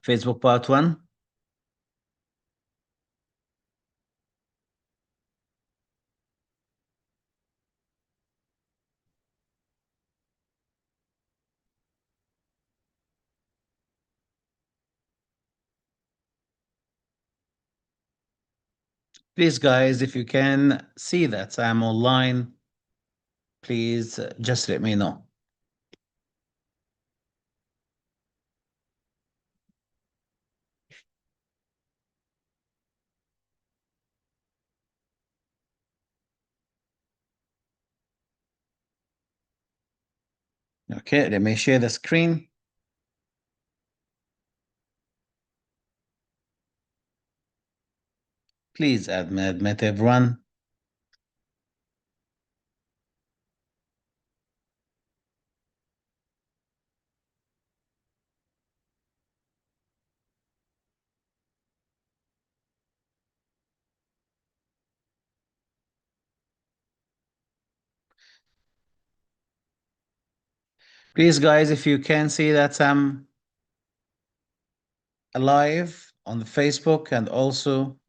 Facebook part one. Please, guys, if you can see that I'm online, please just let me know. Okay, let me share the screen. Please admit everyone. Please, guys, if you can see that I'm alive on the Facebook, and also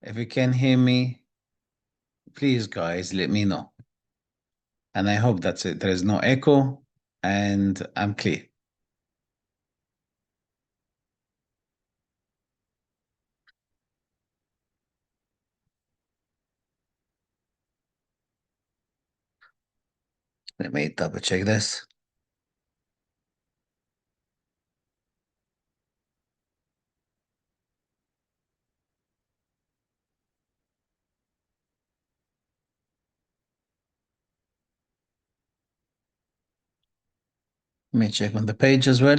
if you can hear me, please, guys, let me know. And I hope that's it. There is no echo and I'm clear. Let me double check this. Let me check on the page as well.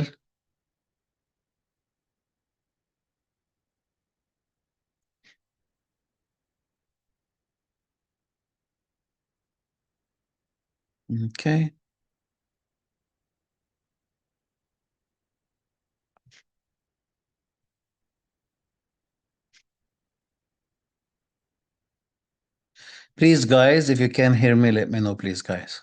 Okay. Please, guys, if you can hear me, let me know, please, guys.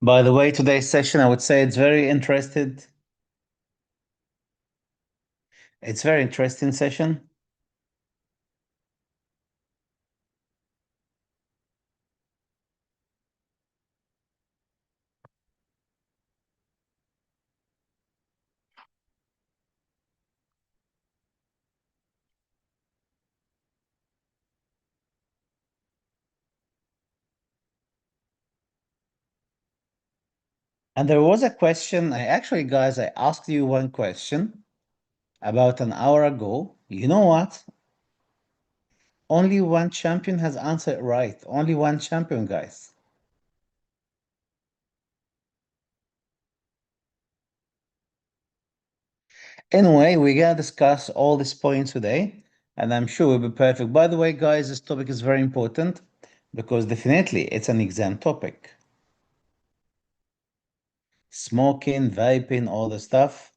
By the way, today's session, I would say it's very interested. It's very interesting session. And there was a question. Guys, I asked you one question about an hour ago. You know what? Only one champion has answered right. Only one champion, guys. Anyway, we're gonna discuss all these points today, and I'm sure we'll be perfect. By the way, guys, this topic is very important because definitely it's an exam topic. Smoking, vaping, all the stuff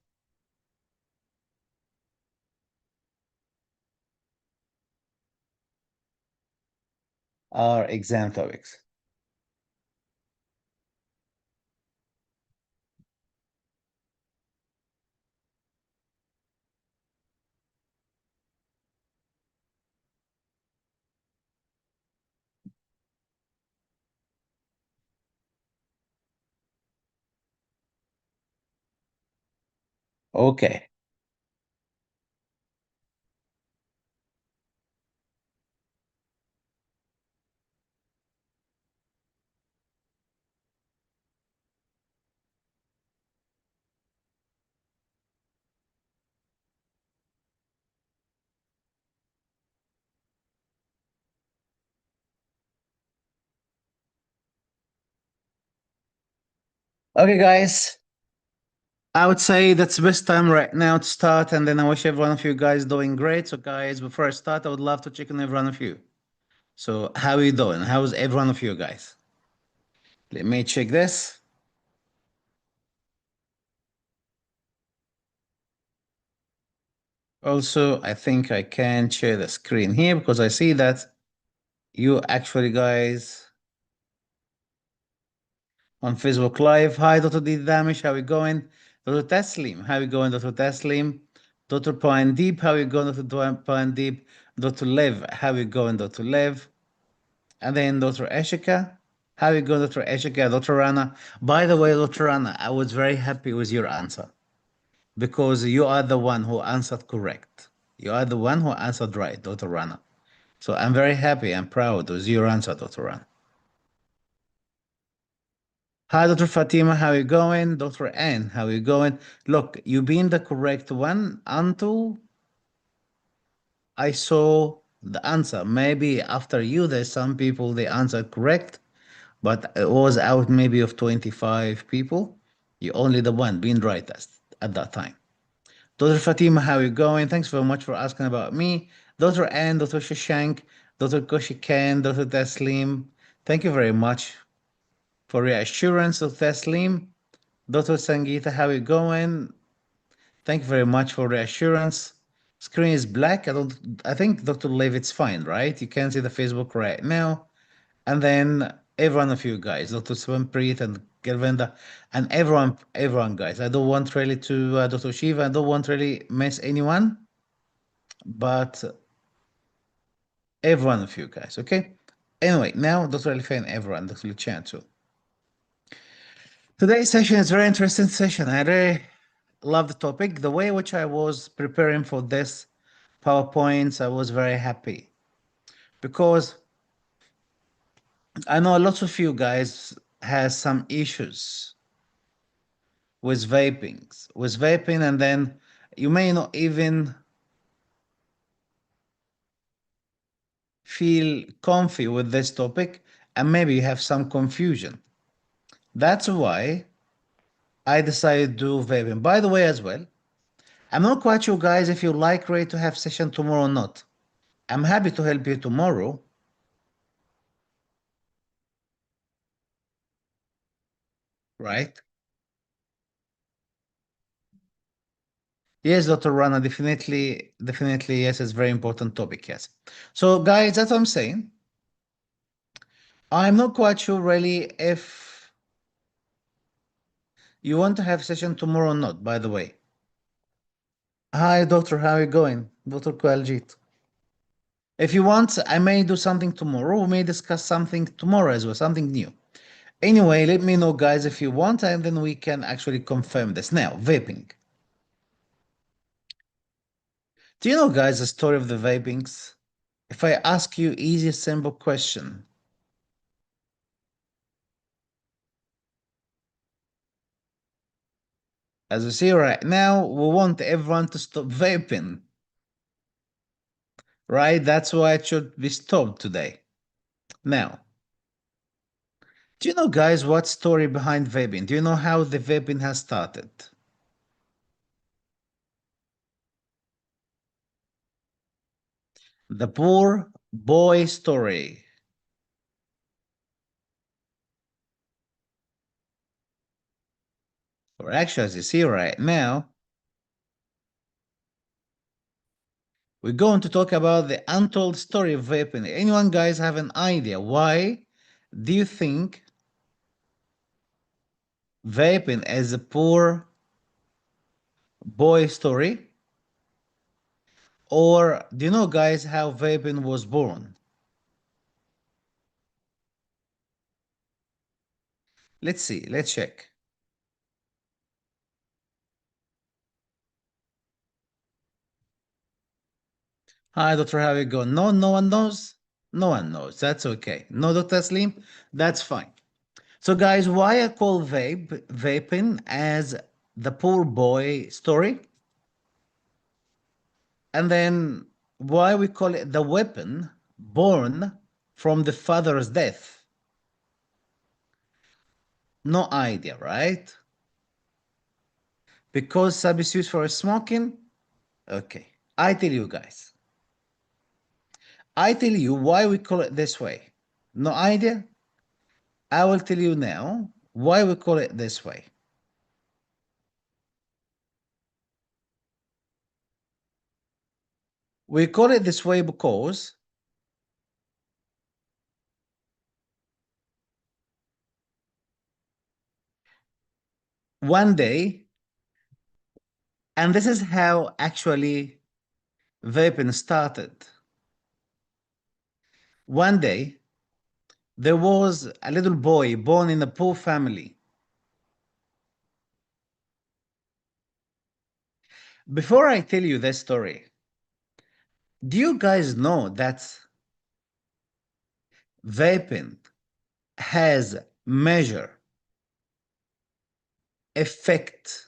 are exam topics. Okay. Okay, guys. I would say that's the best time right now to start, and then I wish every one of you guys doing great. So, guys, before I start, I would love to check on every one of you. So, how are you doing? How's every one of you guys? Let me check this. Also, I think I can share the screen here because I see that you actually guys on Facebook Live. Hi, Dr. D. Damish, how we going? Dr. Taslim, how we going, Dr. Taslim? Dr. Pandip, how we going, Dr. Pandip? Dr. Lev, how we going, Dr. Lev? And then Dr. Eshika, how we going, Dr. Eshika? Dr. Rana. By the way, Dr. Rana, I was very happy with your answer because you are the one who answered correct. You are the one who answered right, Dr. Rana. So I'm very happy and proud with your answer, Dr. Rana. Hi, Dr. Fatima, how you going? Dr. Ann, how you going? Look, you been the correct one until I saw the answer. Maybe after you, there's some people they answered correct, but it was out maybe of 25 people. You only the one being right at that time. Dr. Fatima, how you going? Thanks very much for asking about me. Dr. Ann, Dr. Shashank, Dr. Koshikan, Dr. Taslim, thank you very much for reassurance of Taslim. Dr. Sangeeta, how you going? Thank you very much for reassurance. Screen is black. I think Dr. Lev, it's fine, right? You can see the Facebook right now. And then every one of you guys, Dr. Swampreet and Gervenda, and everyone, guys. I don't want really to, Dr. Shiva, I don't want really miss anyone, but every one of you guys, okay? Anyway, now Dr. Alifay and everyone, Dr. Luchan too. Today's session is a very interesting session. I really love the topic. The way which I was preparing for this PowerPoints, I was very happy because I know lots of you guys has some issues with vaping, and then you may not even feel comfy with this topic, and maybe you have some confusion. That's why I decided to do vaping. By the way, as well, I'm not quite sure, guys, if you like Ray to have session tomorrow or not. I'm happy to help you tomorrow. Right? Yes, Dr. Rana, definitely, yes, it's a very important topic, yes. So, guys, that's what I'm saying. I'm not quite sure really if you want to have session tomorrow or not, by the way. Hi, doctor, how are you going? Dr. Kwaljit. If you want, I may do something tomorrow. We may discuss something tomorrow as well, something new. Anyway, let me know, guys, if you want, and then we can actually confirm this. Now, vaping. Do you know, guys, the story of the vapings? If I ask you easy, simple question, as you see right now, we want everyone to stop vaping, right? That's why it should be stopped today. Now, do you know, guys, what story behind vaping? Do you know how the vaping has started? The poor boy story. Or actually, as you see right now, we're going to talk about the untold story of vaping. Anyone, guys, have an idea why do you think vaping is a poor boy story? Or do you know, guys, how vaping was born? Let's see. Let's check. Hi, Dr. How you going? No, no one knows. No one knows. That's okay. No, Dr. Slim. That's fine. So, guys, why I call vaping as the poor boy story, and then why we call it the weapon born from the father's death? No idea, right? Because substitutes for smoking. Okay, I tell you guys. I tell you why we call it this way. No idea? I will tell you now why we call it this way. We call it this way because one day, and this is how actually vaping started. One day, there was a little boy born in a poor family. Before I tell you this story, do you guys know that vaping has measure effect,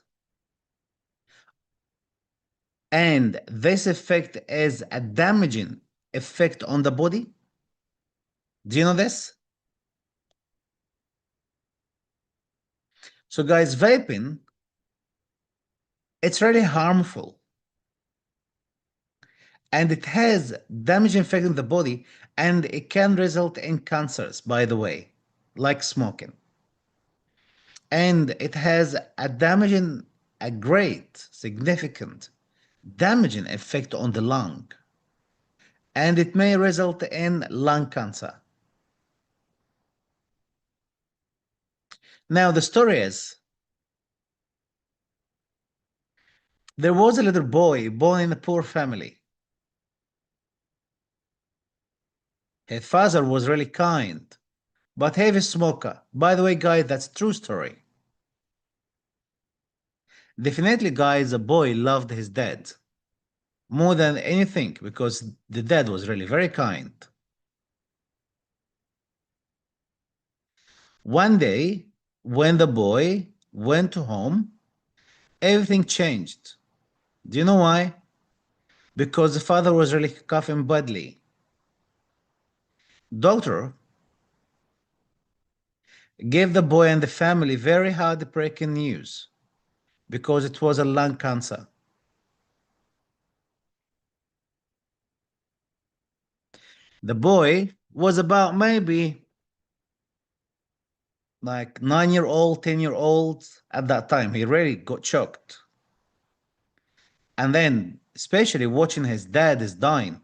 and this effect is a damaging effect on the body? Do you know this? So guys, vaping, it's really harmful and it has damaging effect on the body, and it can result in cancers, by the way, like smoking. And it has a great, significant damaging effect on the lung, and it may result in lung cancer. Now, the story is there was a little boy born in a poor family. His father was really kind, but heavy smoker. By the way, guys, that's true story. Definitely, guys, the boy loved his dad more than anything because the dad was really very kind. One day, when the boy went home, everything changed. Do you know why? Because the father was really coughing badly. Doctor gave the boy and the family very heartbreaking news because it was a lung cancer. The boy was about maybe like 9 year old, 10 year old at that time. He really got shocked. And then, especially watching his dad is dying.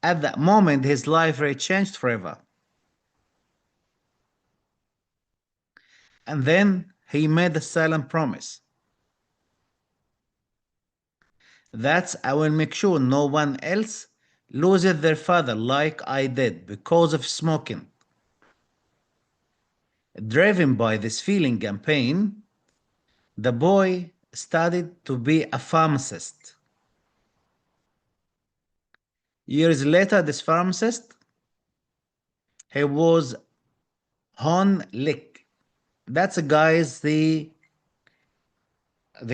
At that moment, his life really changed forever. And then he made a silent promise that I will make sure no one else loses their father like I did because of smoking. Driven by this feeling and pain, the boy studied to be a pharmacist. Years later, this pharmacist, he was Hon Lick. That's a guy's the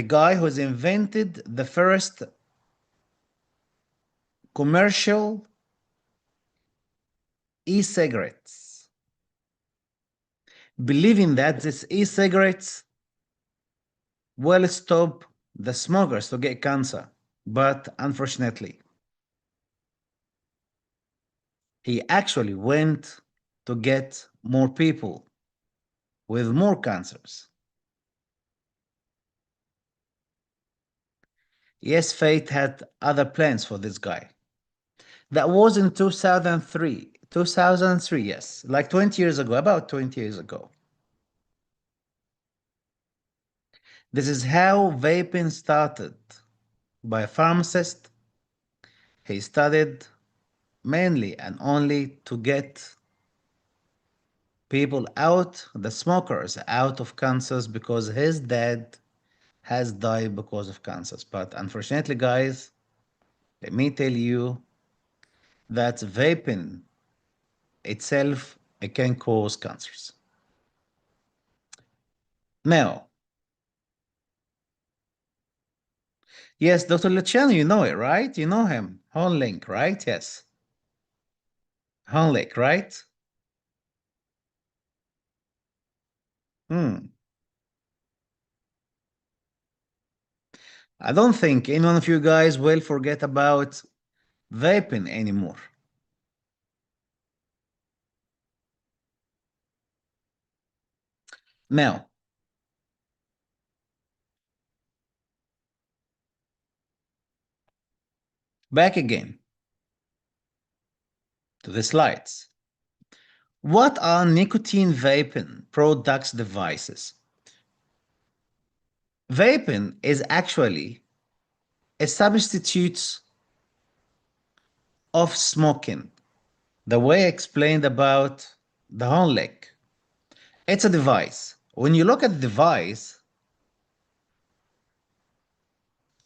guy who's invented the first commercial e-cigarettes, believing that these e-cigarettes will stop the smokers to get cancer. But unfortunately, he actually went to get more people with more cancers. Yes, fate had other plans for this guy. That was in 2003. 2003, yes, like 20 years ago, about 20 years ago. This is how vaping started by a pharmacist. He studied mainly and only to get people out, the smokers, out of cancers because his dad has died because of cancers. But unfortunately, guys, let me tell you that vaping itself, it can cause cancers. Now, yes, Dr. Luciano, you know it, right? You know him, Honlink, right? Yes, Honlink, right? Hmm. I don't think any one of you guys will forget about vaping anymore. Now, Back again to the slides. What are nicotine vaping products devices? Vaping is actually a substitute of smoking. The way I explained about the horn lick. It's a device. When you look at the device,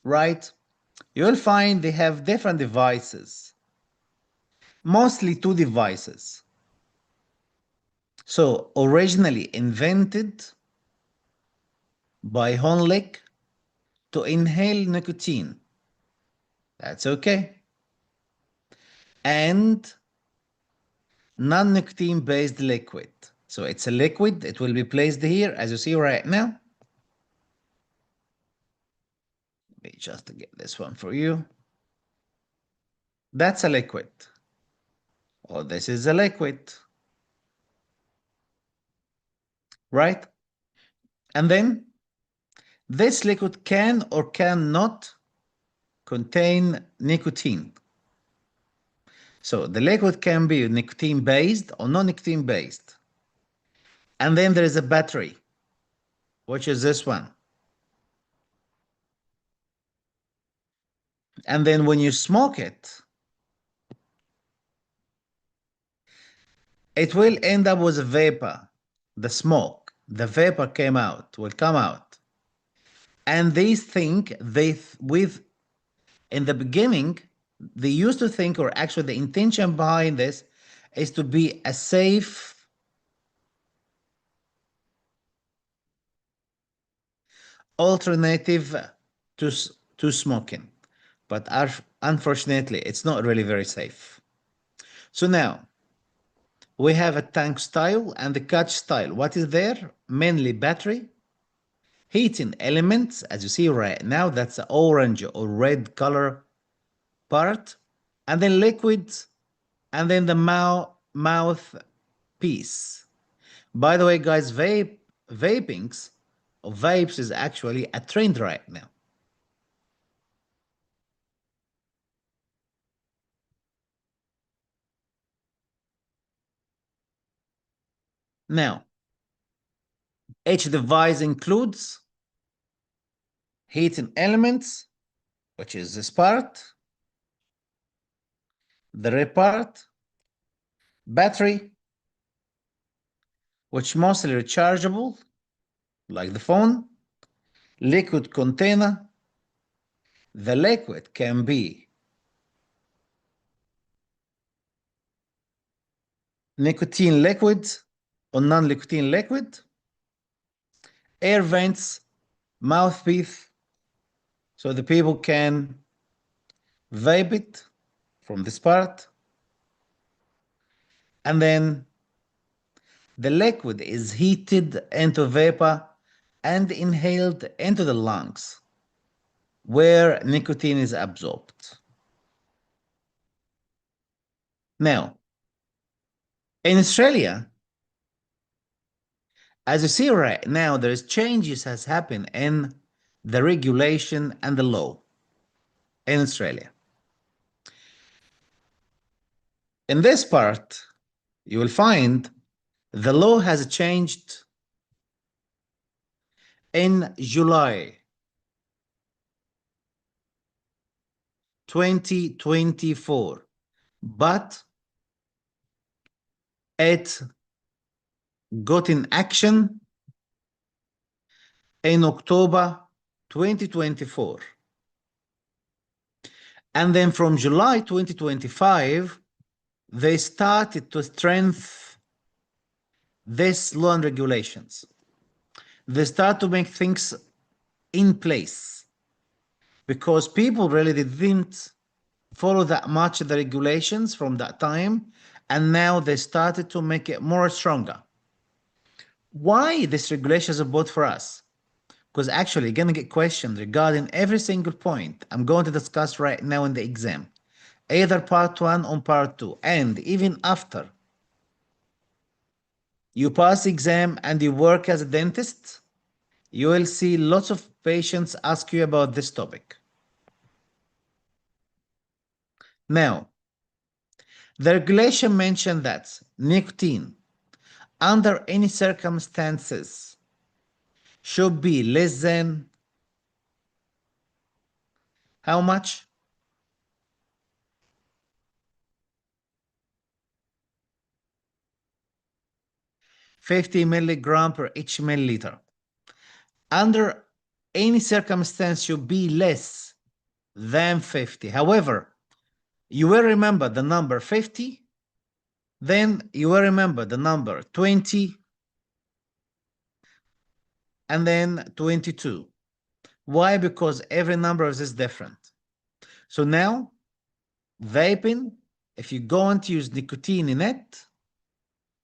right, you'll find they have different devices, mostly two devices. So originally invented by Honlick to inhale nicotine. That's okay. And non-nicotine based liquid. So it's a liquid. It will be placed here as you see right now. Let me just get this one for you. That's a liquid. Or this is a liquid. Right? And then this liquid can or cannot contain nicotine. So the liquid can be nicotine based or non-nicotine based. And then there is a battery, which is this one. And then when you smoke it, it will end up with a vapor, the smoke. The vapor will come out. And they think in the beginning, they used to think, or actually the intention behind this is to be a safe alternative to smoking. But unfortunately, it's not really very safe. So now, we have a tank style and the catch style. What is there? Mainly battery, heating elements, as you see right now, that's the orange or red color part, and then liquids, and then the mouth piece. By the way, guys, vapings or vapes is actually a trend right now. Now, each device includes heating elements, which is this part, the red part, battery, which mostly rechargeable, like the phone, liquid container. The liquid can be nicotine liquid or non-nicotine liquid, air vents, mouthpiece, so the people can vape it from this part. And then the liquid is heated into vapor and inhaled into the lungs, where nicotine is absorbed. Now, in Australia, as you see right now, there is changes has happened in the regulation and the law in Australia. In this part, you will find the law has changed in July 2024, but it got in action in October 2024. And then from July 2025, they started to strengthen this law and regulations. They start to make things in place because people really didn't follow that much of the regulations from that time, and now they started to make it more stronger. Why this regulation is important for us? Because actually, you're going to get questioned regarding every single point I'm going to discuss right now in the exam, either part 1 or part 2, and even after you pass the exam and you work as a dentist, you will see lots of patients ask you about this topic. Now, the regulation mentioned that nicotine, under any circumstances, should be less than how much? 50 milligram per each milliliter. Under any circumstance should be less than 50. However, you will remember the number 50, then you will remember the number 20, and then 22. Why? Because every number is different. So now, vaping, if you're going to use nicotine in it,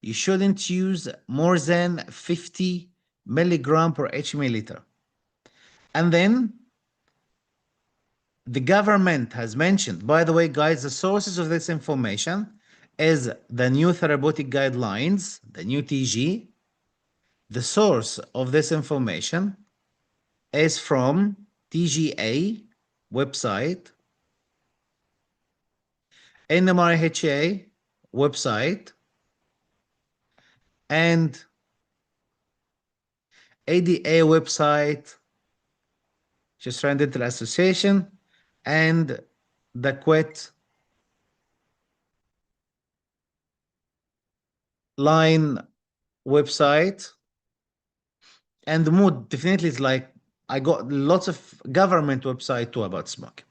you shouldn't use more than 50 milligram per each milliliter. And then the government has mentioned, by the way, guys, the sources of this information is the new therapeutic guidelines, the new TG. The source of this information is from TGA website, NMRHA website, and ADA website, Australian Dental Association, and the Quet line website. And the mood definitely is like, I got lots of government website too about smoke.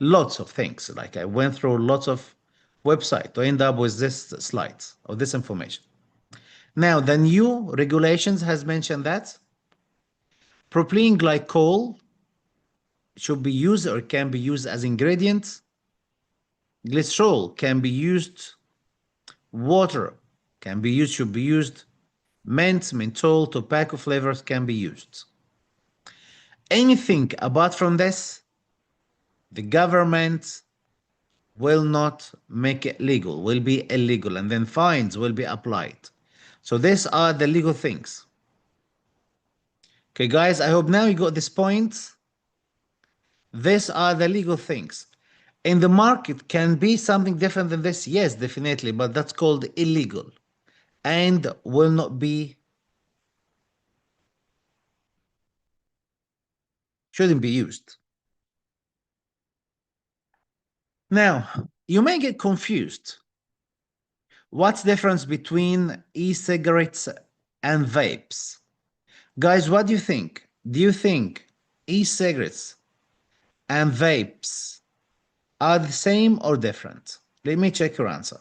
Lots of things. Like I went through lots of website to end up with this slides or this information. Now, the new regulations has mentioned that propylene glycol should be used or can be used as ingredient. Glycerol can be used. Water can be used, should be used. Mint, menthol, tobacco flavors can be used. Anything apart from this, the government will not make it legal, will be illegal, and then fines will be applied. So these are the legal things. Okay, guys, I hope now you got this point. These are the legal things. In the market can be something different than this, yes, definitely, but that's called illegal and will not be, shouldn't be used. Now, you may get confused. What's the difference between e-cigarettes and vapes? Guys, what do you think? Do you think e-cigarettes and vapes are the same or different? Let me check your answer.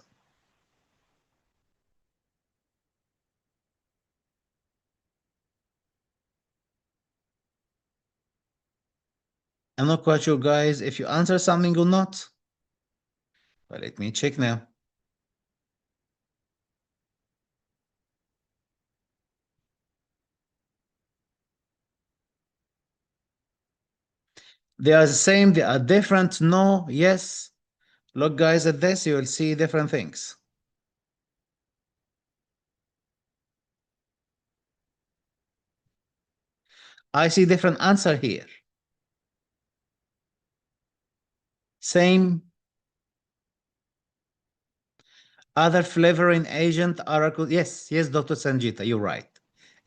I'm not quite sure, guys, if you answer something or not. But let me check now. They are the same, they are different, no, yes. Look, guys, at this, you will see different things. I see different answer here. Same. Other flavoring agent are, yes, Dr. Sanjita, you're right.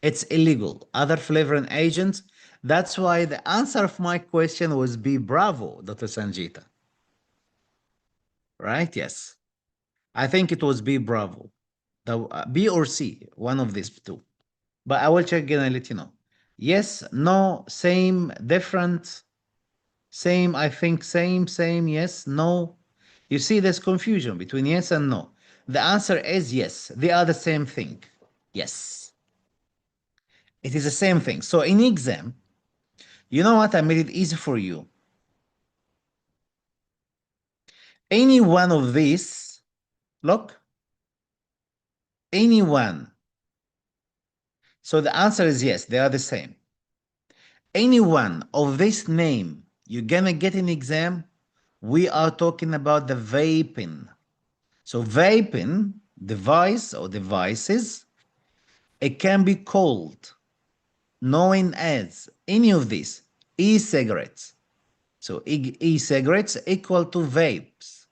It's illegal. Other flavoring agents. That's why the answer of my question was B. Bravo, Dr. Sanjita. Right? Yes. I think it was B. Bravo. The B or C, one of these two. But I will check again and let you know. Yes, no, same, different, same, I think same, yes, no. You see there's confusion between yes and no. The answer is yes. They are the same thing. Yes. It is the same thing. So in exam, you know what? I made it easy for you. Any one of these, look, any one. So the answer is yes, they are the same. Any one of this name you're gonna get in exam, we are talking about the vaping. So vaping device or devices, it can be called known as any of these e-cigarettes. So e-cigarettes equal to vapes.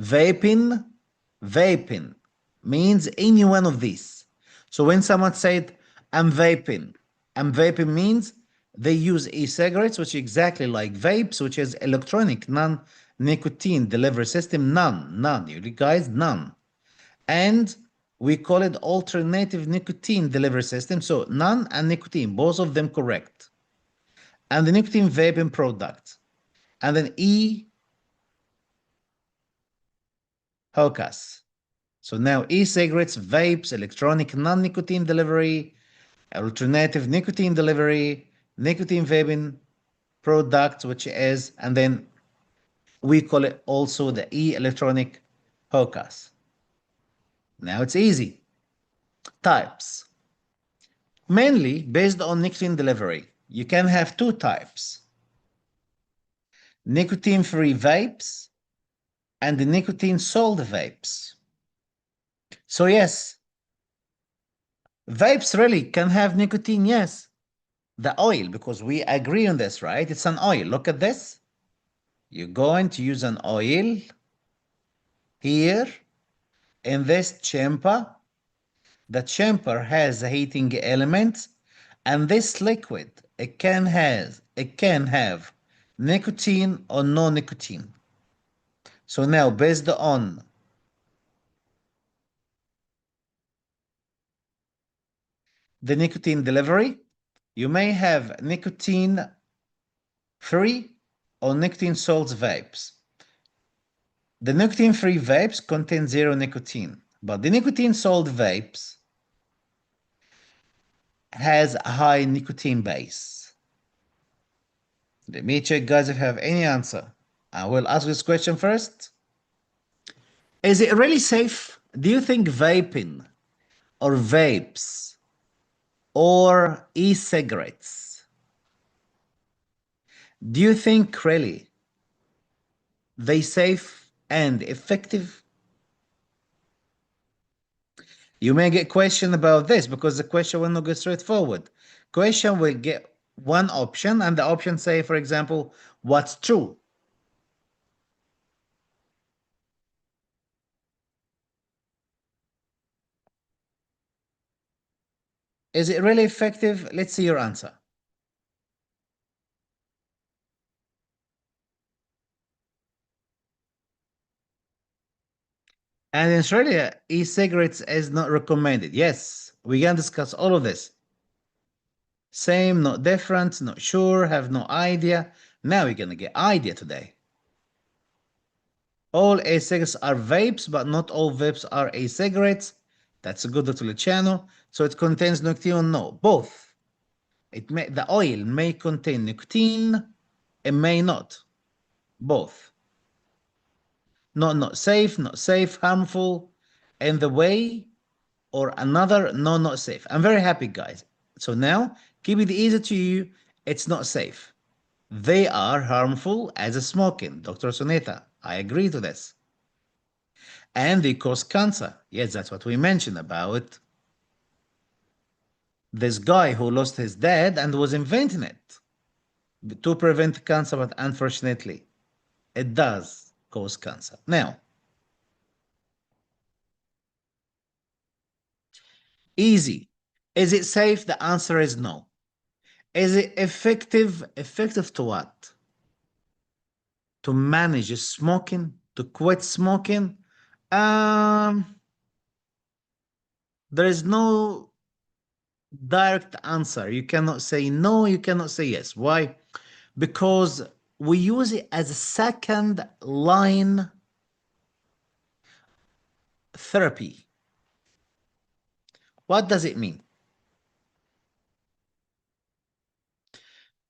Vaping, vaping means any one of these. So when someone said, I'm vaping means they use e-cigarettes, which is exactly like vapes, which is electronic, non-nicotine delivery system. None, you guys, none. And we call it alternative nicotine delivery system. So none and nicotine, both of them correct. And the nicotine vaping product. And then E, HOCAS. So now e-cigarettes, vapes, electronic non-nicotine delivery, alternative nicotine delivery, nicotine vaping product, which is, and then we call it also the e-electronic HOCAS. Now it's easy. Types. Mainly based on nicotine delivery. You can have two types. Nicotine-free vapes and the nicotine salt vapes. So yes, vapes really can have nicotine, yes. The oil, because we agree on this, right? It's an oil. Look at this. You're going to use an oil here in this chamber. The chamber has a heating element, and this liquid it can have nicotine or no nicotine. So now based on the nicotine delivery, you may have nicotine free or nicotine salt vapes. The nicotine free vapes contain zero nicotine, but the nicotine salt vapes has a high nicotine base. Let me check, guys, if you have any answer. I will ask this question first. Is it really safe? Do you think vaping or vapes or e-cigarettes, do you think really they safe and effective? You may get question about this because the question will not go straightforward. Question will get one option and the option say, for example, what's true? Is it really effective? Let's see your answer. And in Australia, e-cigarettes is not recommended. Yes, we can discuss all of this. Same, not different, not sure, have no idea. Now we're gonna get idea today. All e-cigarettes are vapes, but not all vapes are e-cigarettes. That's a good little channel. So it contains nicotine, no, both. The oil may contain nicotine, it may not. Both. Not safe, not safe, harmful, in the way or another, no, not safe. I'm very happy, guys. So now, keep it easy to you. It's not safe. They are harmful as a smoking, Dr. Suneta. I agree to this. And they cause cancer. Yes, that's what we mentioned about this guy who lost his dad and was inventing it to prevent cancer, but unfortunately, it does cause cancer. Now, easy. Is it safe? The answer is no. Is it effective? Effective to what? To manage smoking, to quit smoking? Um, there is no direct answer. You cannot say no, you cannot say yes. Why? Because we use it as a second line therapy. What does it mean?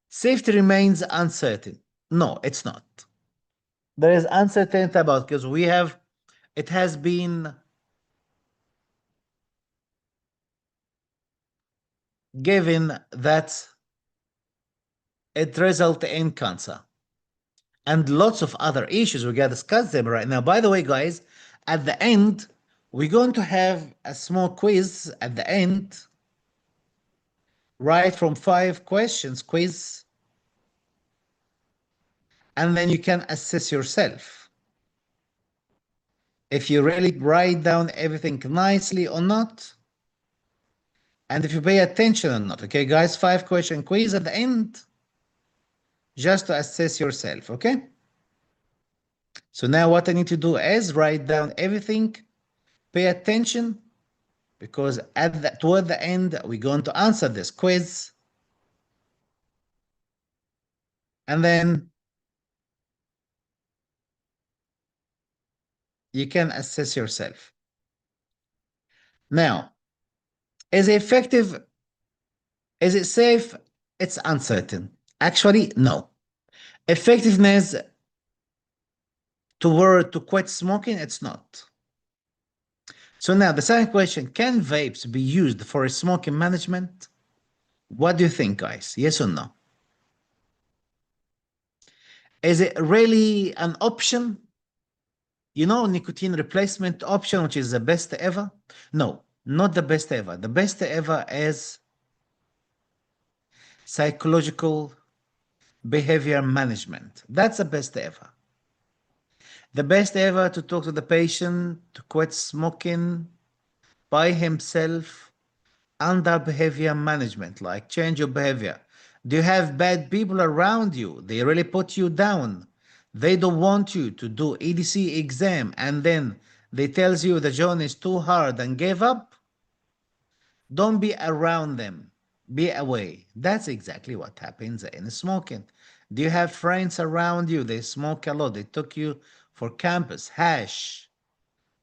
Safety remains uncertain. No, it's not. There is uncertainty about because it has been given that it results in cancer and lots of other issues. We're going to discuss them right now. By the way, guys, at the end, we're going to have a small quiz at the end, right, from 5 questions quiz, and then you can assess yourself. if you really write down everything nicely or not, and if you pay attention or not. Okay, guys, 5 question quiz at the end, just to assess yourself. Okay. So now what I need to do is write down everything, pay attention, because toward the end, we're going to answer this quiz. And then you can assess yourself. Now, is it effective? Is it safe? It's uncertain. Actually, no. Effectiveness to quit smoking, it's not. So now the second question, can vapes be used for smoking management? What do you think, guys? Yes or no? Is it really an option? You know, nicotine replacement option, which is the best ever? No, not the best ever. The best ever is psychological behavior management. That's the best ever. The best ever to talk to the patient to quit smoking by himself under behavior management, like change your behavior. Do you have bad people around you? They really put you down. They don't want you to do ADC exam and then they tells you the journey is too hard and give up. Don't be around them. Be away. That's exactly what happens in smoking. Do you have friends around you? They smoke a lot. They took you for campus, hash,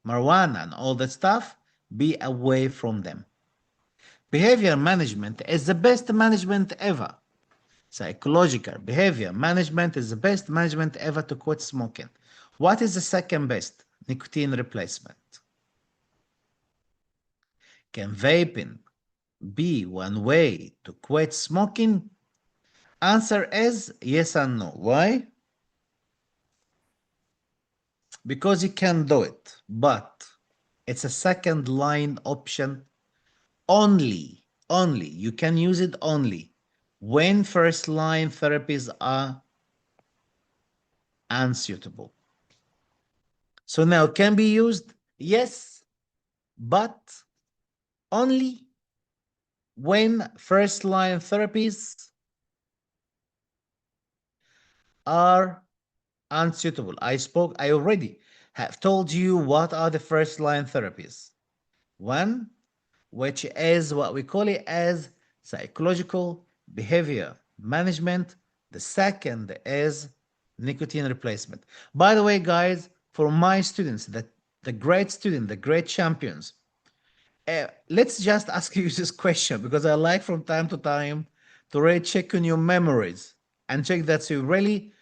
marijuana, and all that stuff. Be away from them. Behavior management is the best management ever. Psychological behavior management is the best management ever to quit smoking. What is the second best? Nicotine replacement. Can vaping be one way to quit smoking? Answer is yes and no. Why? Because you can do it, but it's a second line option only. Only. You can use it only when first line therapies are unsuitable. So now can be used? Yes, but only when first line therapies are unsuitable. I already have told you what are the first line therapies. One, which is what we call it as psychological behavior management. The second is nicotine replacement. By the way, guys, for my students, the great student, the great champions, let's just ask you this question because I like from time to time to really check on your memories and check that you really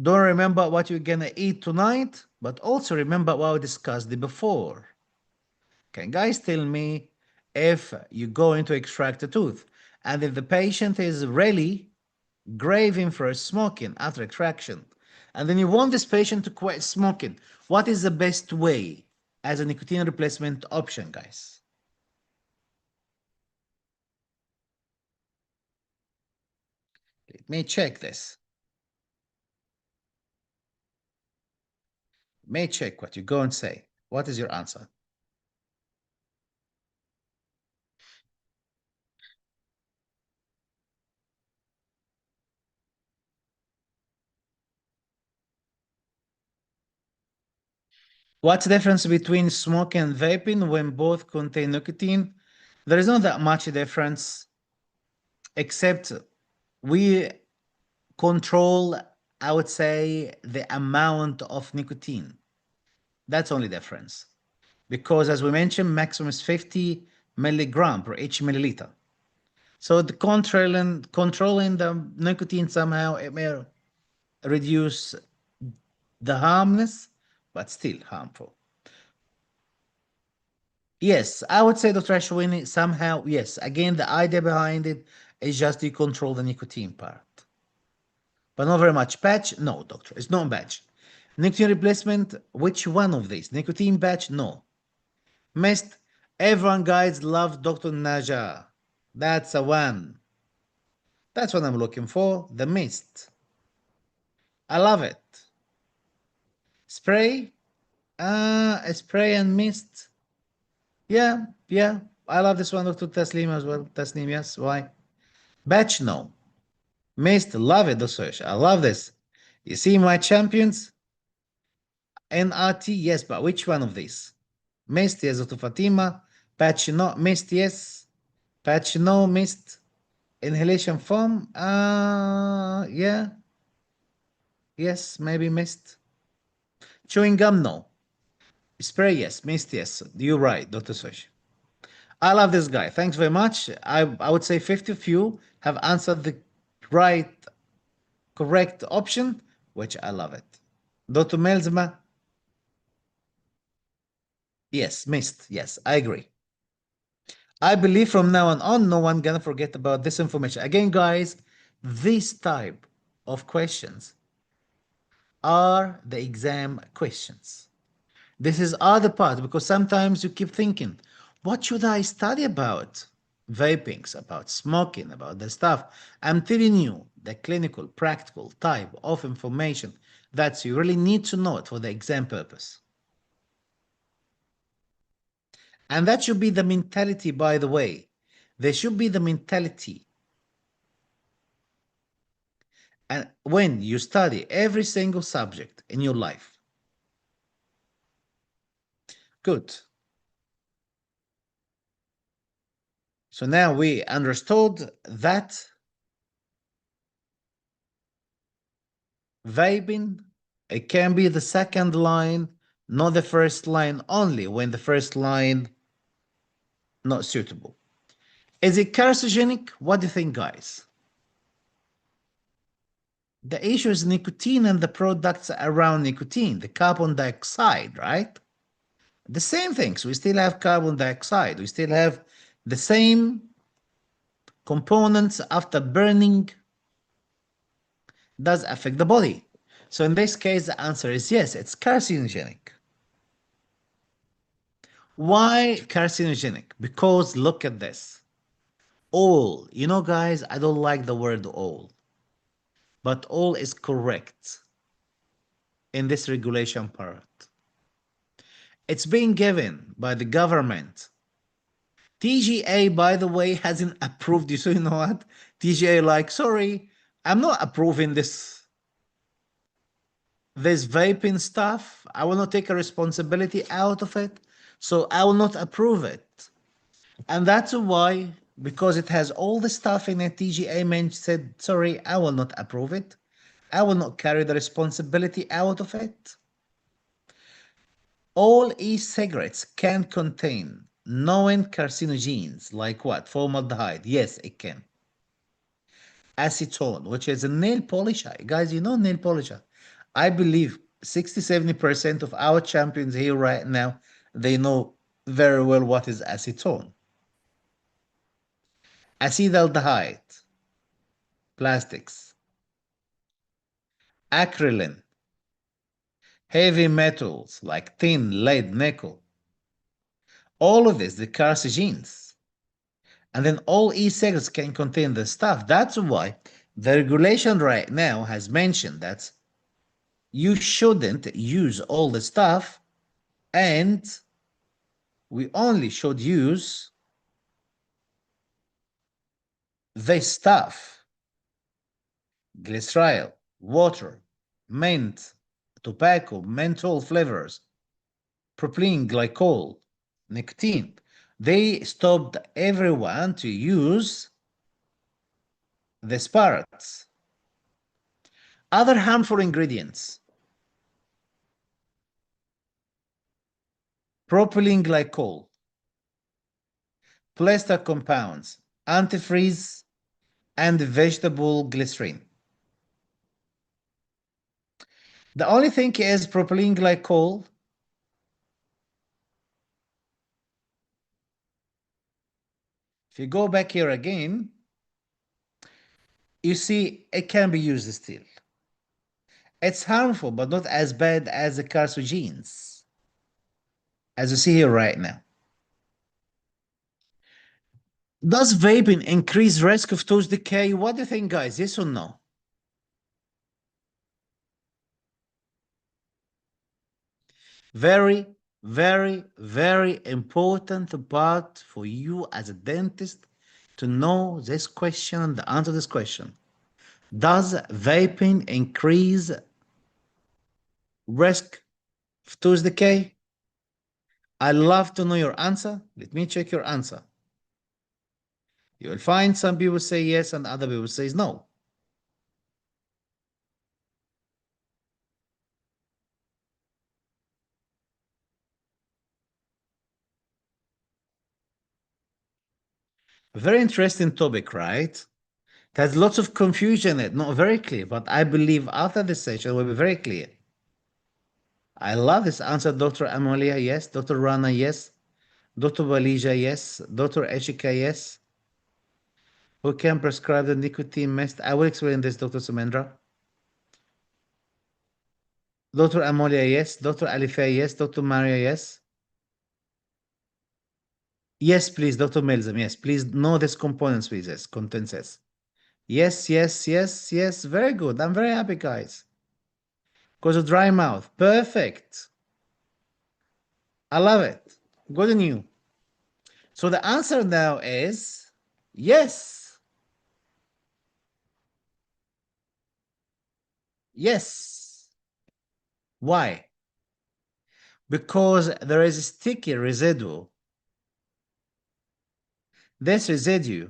don't remember what you're gonna eat tonight, but also remember what we discussed before. Can guys tell me if you go into extract a tooth and if the patient is really craving for smoking after extraction, and then you want this patient to quit smoking, what is the best way as a nicotine replacement option, guys? Let me check this. May check what you go and say. What is your answer? What's the difference between smoking and vaping when both contain nicotine? There is not that much difference, except we control, I would say, the amount of nicotine. That's only difference. Because as we mentioned, maximum is 50 milligram per each milliliter. So the controlling the nicotine somehow it may reduce the harmness, but still harmful. Yes, I would say, Dr. Ashwini, somehow, yes. Again, the idea behind it is just to control the nicotine part. But not very much. Patch? No, doctor. It's not patch. Nicotine replacement? Which one of these? Nicotine patch? No. Mist? Everyone, guys, love Dr. Naja. That's a one. That's what I'm looking for. The mist. I love it. Spray? Spray and mist. Yeah, yeah. I love this one, Dr. Taslim as well. Taslim, yes. Why? Batch, no. Mist, love it, Dr. I love this. You see my champions? NRT, yes, but which one of these? Mist, yes, Dr. Fatima. Patch, no. Mist, yes. Patch, no. Mist. Inhalation foam? Yeah. Yes, maybe mist. Chewing gum, no. Spray, yes. Mist, yes. You're right, Dr. Sosh. I love this guy. Thanks very much. I would say 50 of you have answered the right, correct option, which I love it. Dr. Melzma, yes. Mist, yes. I agree. I believe from now on, no one gonna forget about this information. Again, guys, this type of questions are the exam questions. This is other part because sometimes you keep thinking, what should I study about? Vapings, about smoking, about the stuff. I'm telling you the clinical, practical type of information that you really need to know it for the exam purpose. And that should be the mentality, by the way. There should be the mentality. And when you study every single subject in your life. Good. So now we understood that vaping, it can be the second line, not the first line only when the first line not suitable. Is it carcinogenic? What do you think, guys? The issue is nicotine and the products around nicotine, the carbon dioxide, right? The same things. We still have carbon dioxide. We still have the same components after burning does affect the body. So in this case, the answer is yes, it's carcinogenic. Why carcinogenic? Because look at this. All, you know, guys, I don't like the word all, but all is correct in this regulation part. It's being given by the government. TGA, by the way, hasn't approved this. So you know what? TGA like, sorry, I'm not approving this vaping stuff. I will not take a responsibility out of it. So I will not approve it. And that's why, because it has all the stuff in it, TGA said, sorry, I will not approve it. I will not carry the responsibility out of it. All e-cigarettes can contain known carcinogens like what? Formaldehyde. Yes, it can. Acetone, which is a nail polisher. Guys, you know nail polisher. I believe 60-70% of our champions here right now, they know very well what is acetone. Acetaldehyde, plastics, acrolein, heavy metals like tin, lead, nickel. All of this, the carcinogens. And then all e-cigarettes can contain the stuff. That's why the regulation right now has mentioned that you shouldn't use all the stuff and we only should use this stuff: glycerol, water, mint, tobacco, menthol flavors, propylene glycol, nicotine. They stopped everyone to use the spirits. Other harmful ingredients: propylene glycol, plaster compounds, antifreeze, and vegetable glycerin. The only thing is propylene glycol. If you go back here again, you see it can be used still. It's harmful, but not as bad as the carcinogens, as you see here right now. Does vaping increase risk of tooth decay? What do you think, guys? Yes or no? Very, very, very important part for you as a dentist to know this question and answer this question. Does vaping increase risk of tooth decay? I love to know your answer. Let me check your answer. You will find some people say yes and other people say no. Very interesting topic, right? It has lots of confusion in it, not very clear, but I believe after this session will be very clear. I love this answer, Dr. Amalia, yes. Dr. Rana, yes. Dr. Walija, yes. Dr. Eshika, yes. Who can prescribe the nicotine mist? I will explain this, Dr. Sumendra. Dr. Amalia, yes. Dr. Alifia, yes. Dr. Maria, yes. Yes, please, Dr. Melzam, yes. Please know these components, please, yes. Contents, yes. Yes, yes, yes, yes. Very good. I'm very happy, guys. Because of dry mouth. Perfect. I love it. Good on you. So the answer now is yes. Yes. Why? Because there is a sticky residue. This residue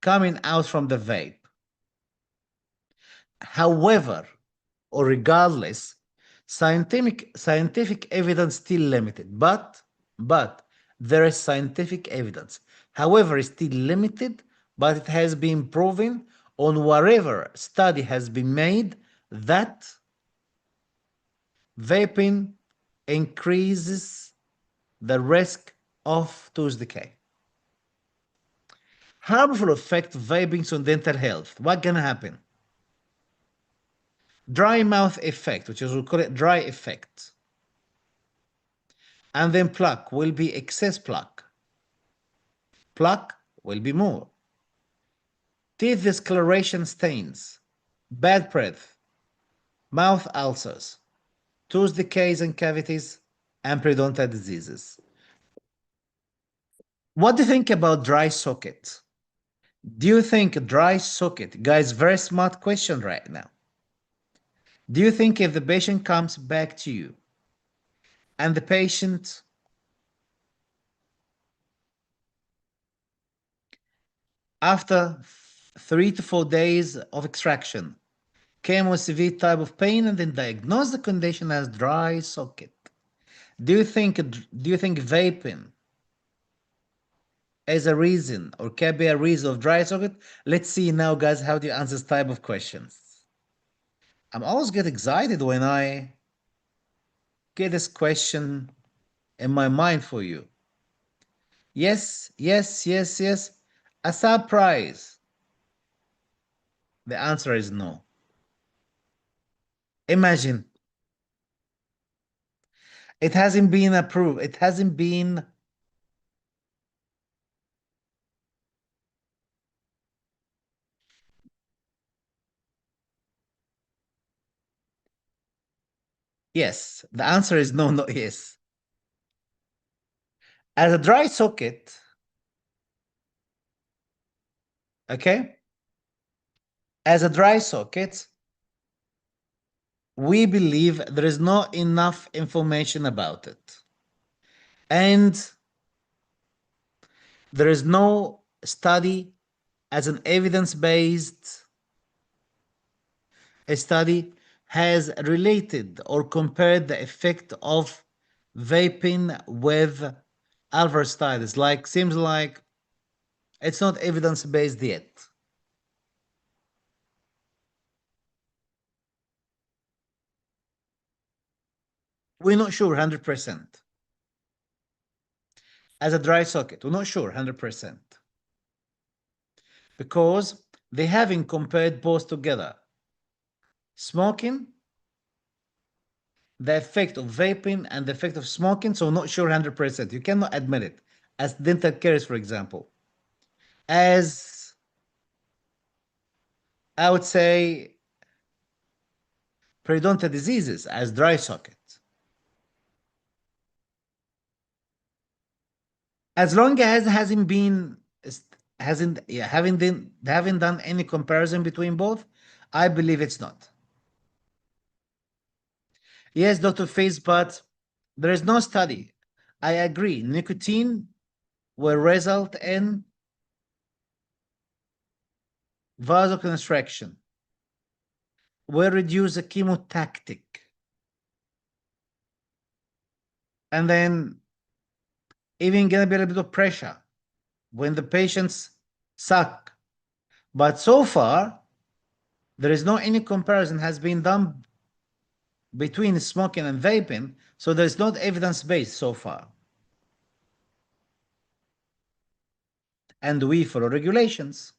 coming out from the vape. However, or regardless, scientific evidence still limited. But there is scientific evidence. However, it's still limited, but it has been proven on whatever study has been made that vaping increases the risk of tooth decay. Harmful effect of vaping on dental health. What can happen? Dry mouth effect, which is we call it dry effect. And then plaque will be excess plaque. Plaque will be more. Teeth discoloration stains, bad breath, mouth ulcers, tooth decays and cavities, and periodontal diseases. What do you think about dry socket? Do you think dry socket, guys, very smart question right now. Do you think if the patient comes back to you and the patient after 3 to 4 days of extraction came with severe type of pain and then diagnosed the condition as dry socket, do you think vaping is a reason or can be a reason of dry socket? Let's see now, guys, how do you answer this type of questions? I'm always get excited when I get this question in my mind for you. Yes, yes, yes, yes. A surprise. The answer is no. Imagine it hasn't been approved. It hasn't been. Yes, the answer is no, not yes. As a dry socket, okay, as a dry socket, we believe there is not enough information about it. And there is no study as an evidence-based study has related or compared the effect of vaping with other studies. Like, seems like it's not evidence-based yet. We're not sure 100%. As a dry socket, we're not sure 100%. Because they haven't compared both together. Smoking, the effect of vaping and the effect of smoking, so not sure 100%. You cannot admit it. As dental caries, for example. As I would say, periodontal diseases, as dry socket. As long as hasn't been hasn't yeah, haven't done any comparison between both, I believe it's not. Yes, Dr. Face, but there is no study. I agree. Nicotine will result in vasoconstriction, will reduce the chemotactic, and then even get a bit of pressure when the patients suck. But so far, there is no any comparison has been done between smoking and vaping, so there's not evidence-based so far. And we follow regulations.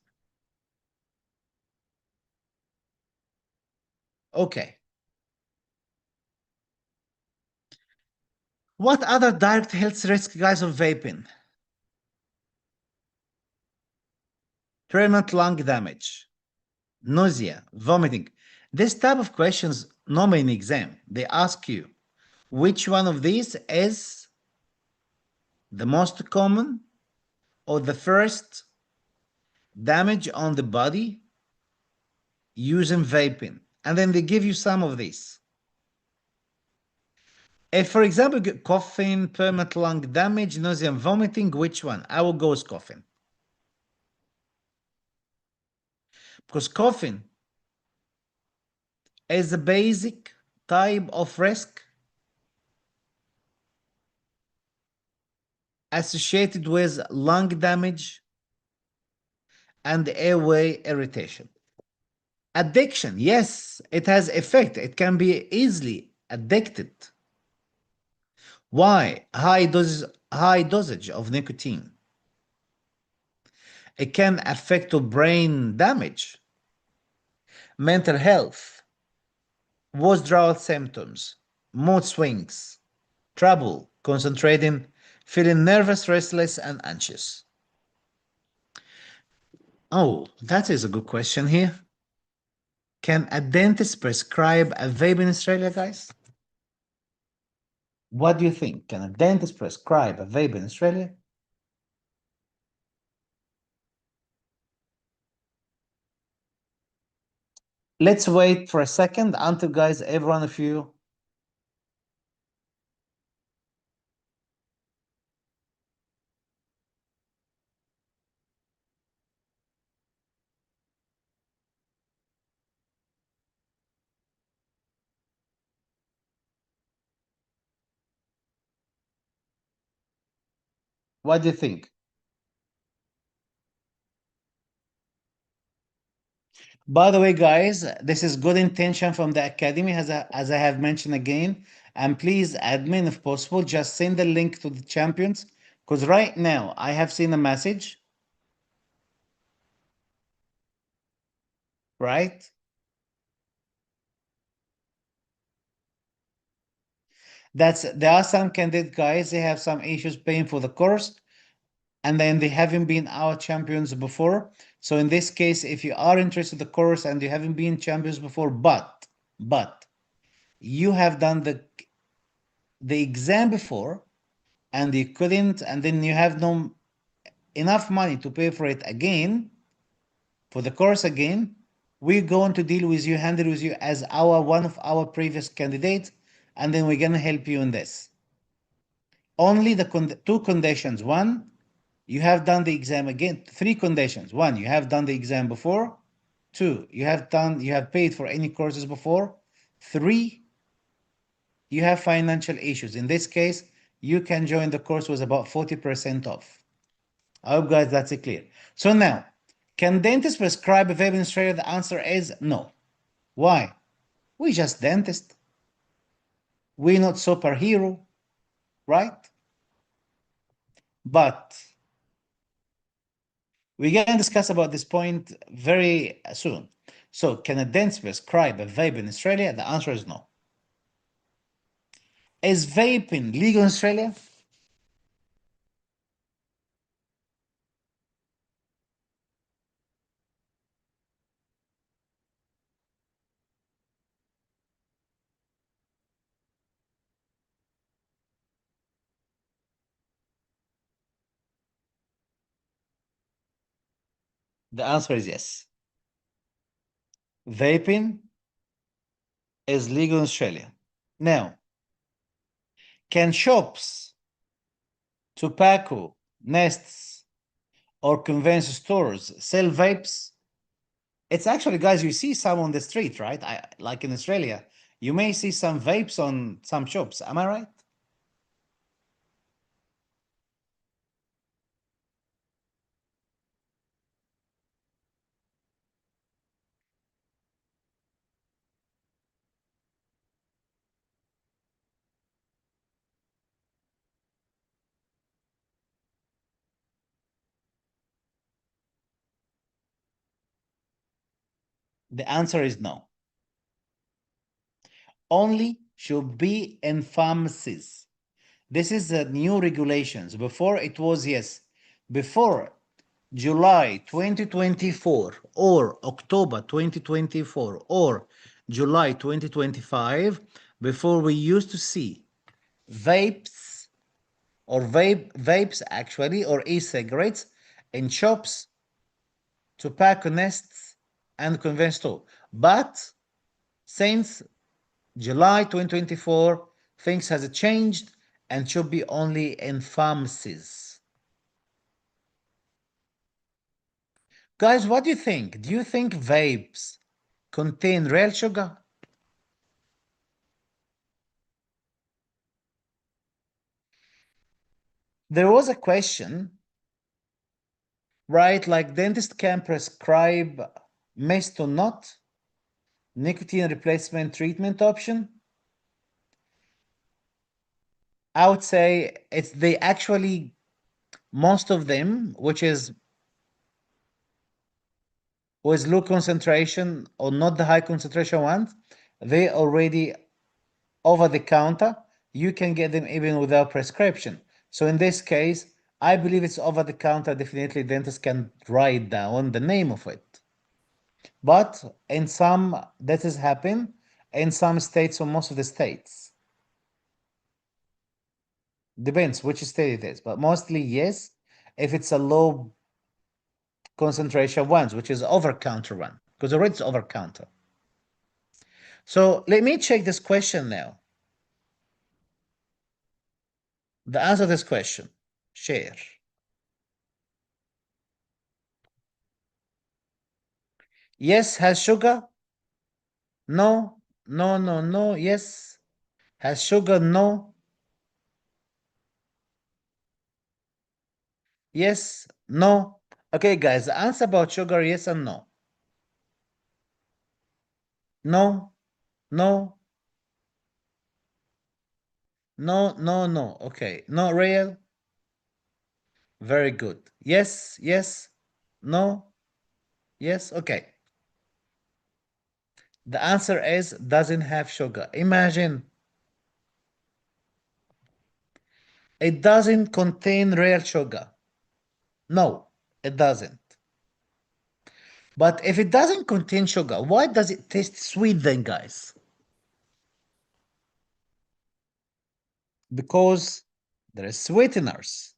Okay. What other direct health risks, guys, of vaping? Permanent lung damage, nausea, vomiting. This type of questions normally in exam, they ask you, which one of these is the most common or the first damage on the body using vaping? And then they give you some of these. If, for example, coughing, permanent lung damage, nausea, and vomiting, which one? I will go with coughing. Because coughing is a basic type of risk associated with lung damage and airway irritation. Addiction, yes, it has effect. It can be easily addicted. Why? High dosage of nicotine. It can affect to brain damage, mental health, withdrawal symptoms, mood swings, trouble concentrating, feeling nervous, restless, and anxious. Oh, that is a good question here. Can a dentist prescribe a vape in Australia, guys? What do you think? Can a dentist prescribe a vape in Australia? Let's wait for a second until, guys, every one of you. What do you think? By the way, guys, this is good intention from the Academy, as I have mentioned again. And please, admin, if possible, just send the link to the champions. Because right now, I have seen a message, right? There are some candidate guys, they have some issues paying for the course, and then they haven't been our champions before. So in this case, if you are interested in the course and you haven't been champions before, but you have done the exam before and you couldn't, and then you have no enough money to pay for it again, for the course again, we're going to deal with you, handle with you as our one of our previous candidates, and then we're gonna help you in this. Only the two conditions. One, you have done the exam again. Three conditions. One, you have done the exam before. Two, you have paid for any courses before. Three, you have financial issues. In this case, you can join the course with about 40% off. I hope, guys, that's clear. So now, can dentists prescribe a vape in Australia? The answer is no. Why? We just dentists. We're not superhero, right? But we're going to discuss about this point very soon. So, can a dentist prescribe a vape in Australia? The answer is no. Is vaping legal in Australia? The answer is yes. Vaping is legal in Australia. Now, can shops, tobacco, nests, or convenience stores sell vapes? It's actually, guys, you see some on the street, right? Like in Australia, you may see some vapes on some shops. Am I right? The answer is no. Only should be in pharmacies. This is the new regulations. Before it was, yes, before July 2024 or October 2024 or July 2025, before we used to see vapes or vapes actually or e-cigarettes in shops, tobacco nests, and convenience store. But since July 2024, things has changed and should be only in pharmacies. Guys, what do you think? Do you think vapes contain real sugar? There was a question, right? Like dentist can prescribe mist or not? Nicotine replacement treatment option? I would say it's they actually most of them, which is with low concentration or not the high concentration ones, they already over the counter. You can get them even without prescription. So in this case, I believe it's over the counter. Definitely, dentists can write down the name of it. But in some, that has happened in some states or most of the states. Depends which state it is, but mostly yes. If it's a low concentration ones, which is over counter one, because already it's over counter. So let me check this question now. The answer to this question, share. Yes, has sugar? No, no, no, no. Yes. Has sugar? No. Yes. No. Okay, guys, the answer about sugar, yes and no. No, no, no, no, no. Okay, not real. Very good. Yes, yes, no, yes. Okay. The answer is doesn't have sugar. Imagine it doesn't contain real sugar. No, it doesn't. But if it doesn't contain sugar, why does it taste sweet then, guys? Because there is sweeteners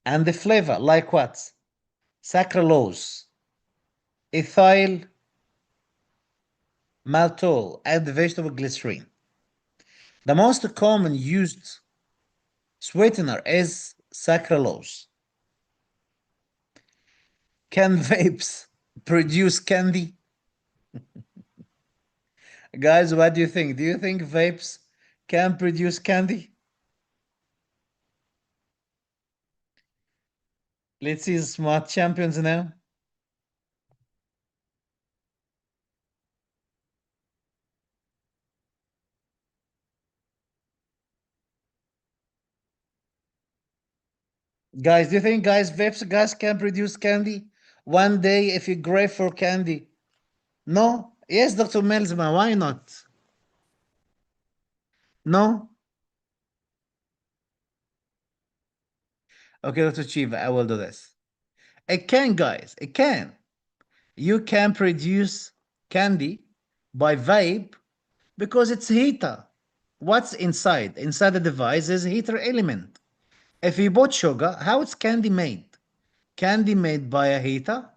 and the flavor, like what? Sucralose, ethyl maltol, and vegetable glycerin. The most common used sweetener is sucralose. Can vapes produce candy? Guys, what do you think? Do you think vapes can produce candy? Let's see the smart champions now. Guys, do you think vapes guys can produce candy? One day if you crave for candy. No? Yes, Dr. Melsma, why not? No? Okay, Dr. Chiva, I will do this. It can, guys. It can. You can produce candy by vape because it's heater. What's inside? Inside the device is heater element. If you put sugar, how it's candy made? Candy made by a heater,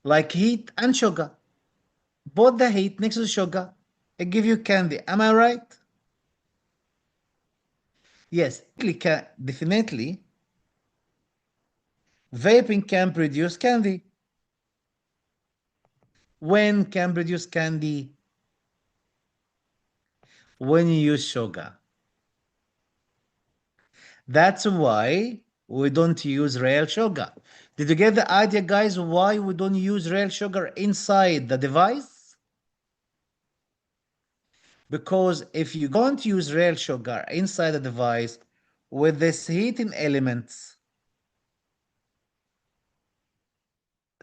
like heat and sugar. Both the heat next to the sugar, it give you candy. Am I right? Yes, definitely. Vaping can produce candy. When can produce candy? When you use sugar. That's why we don't use real sugar. Did you get the idea, guys, why we don't use real sugar inside the device? Because if you're going to use real sugar inside the device with this heating elements,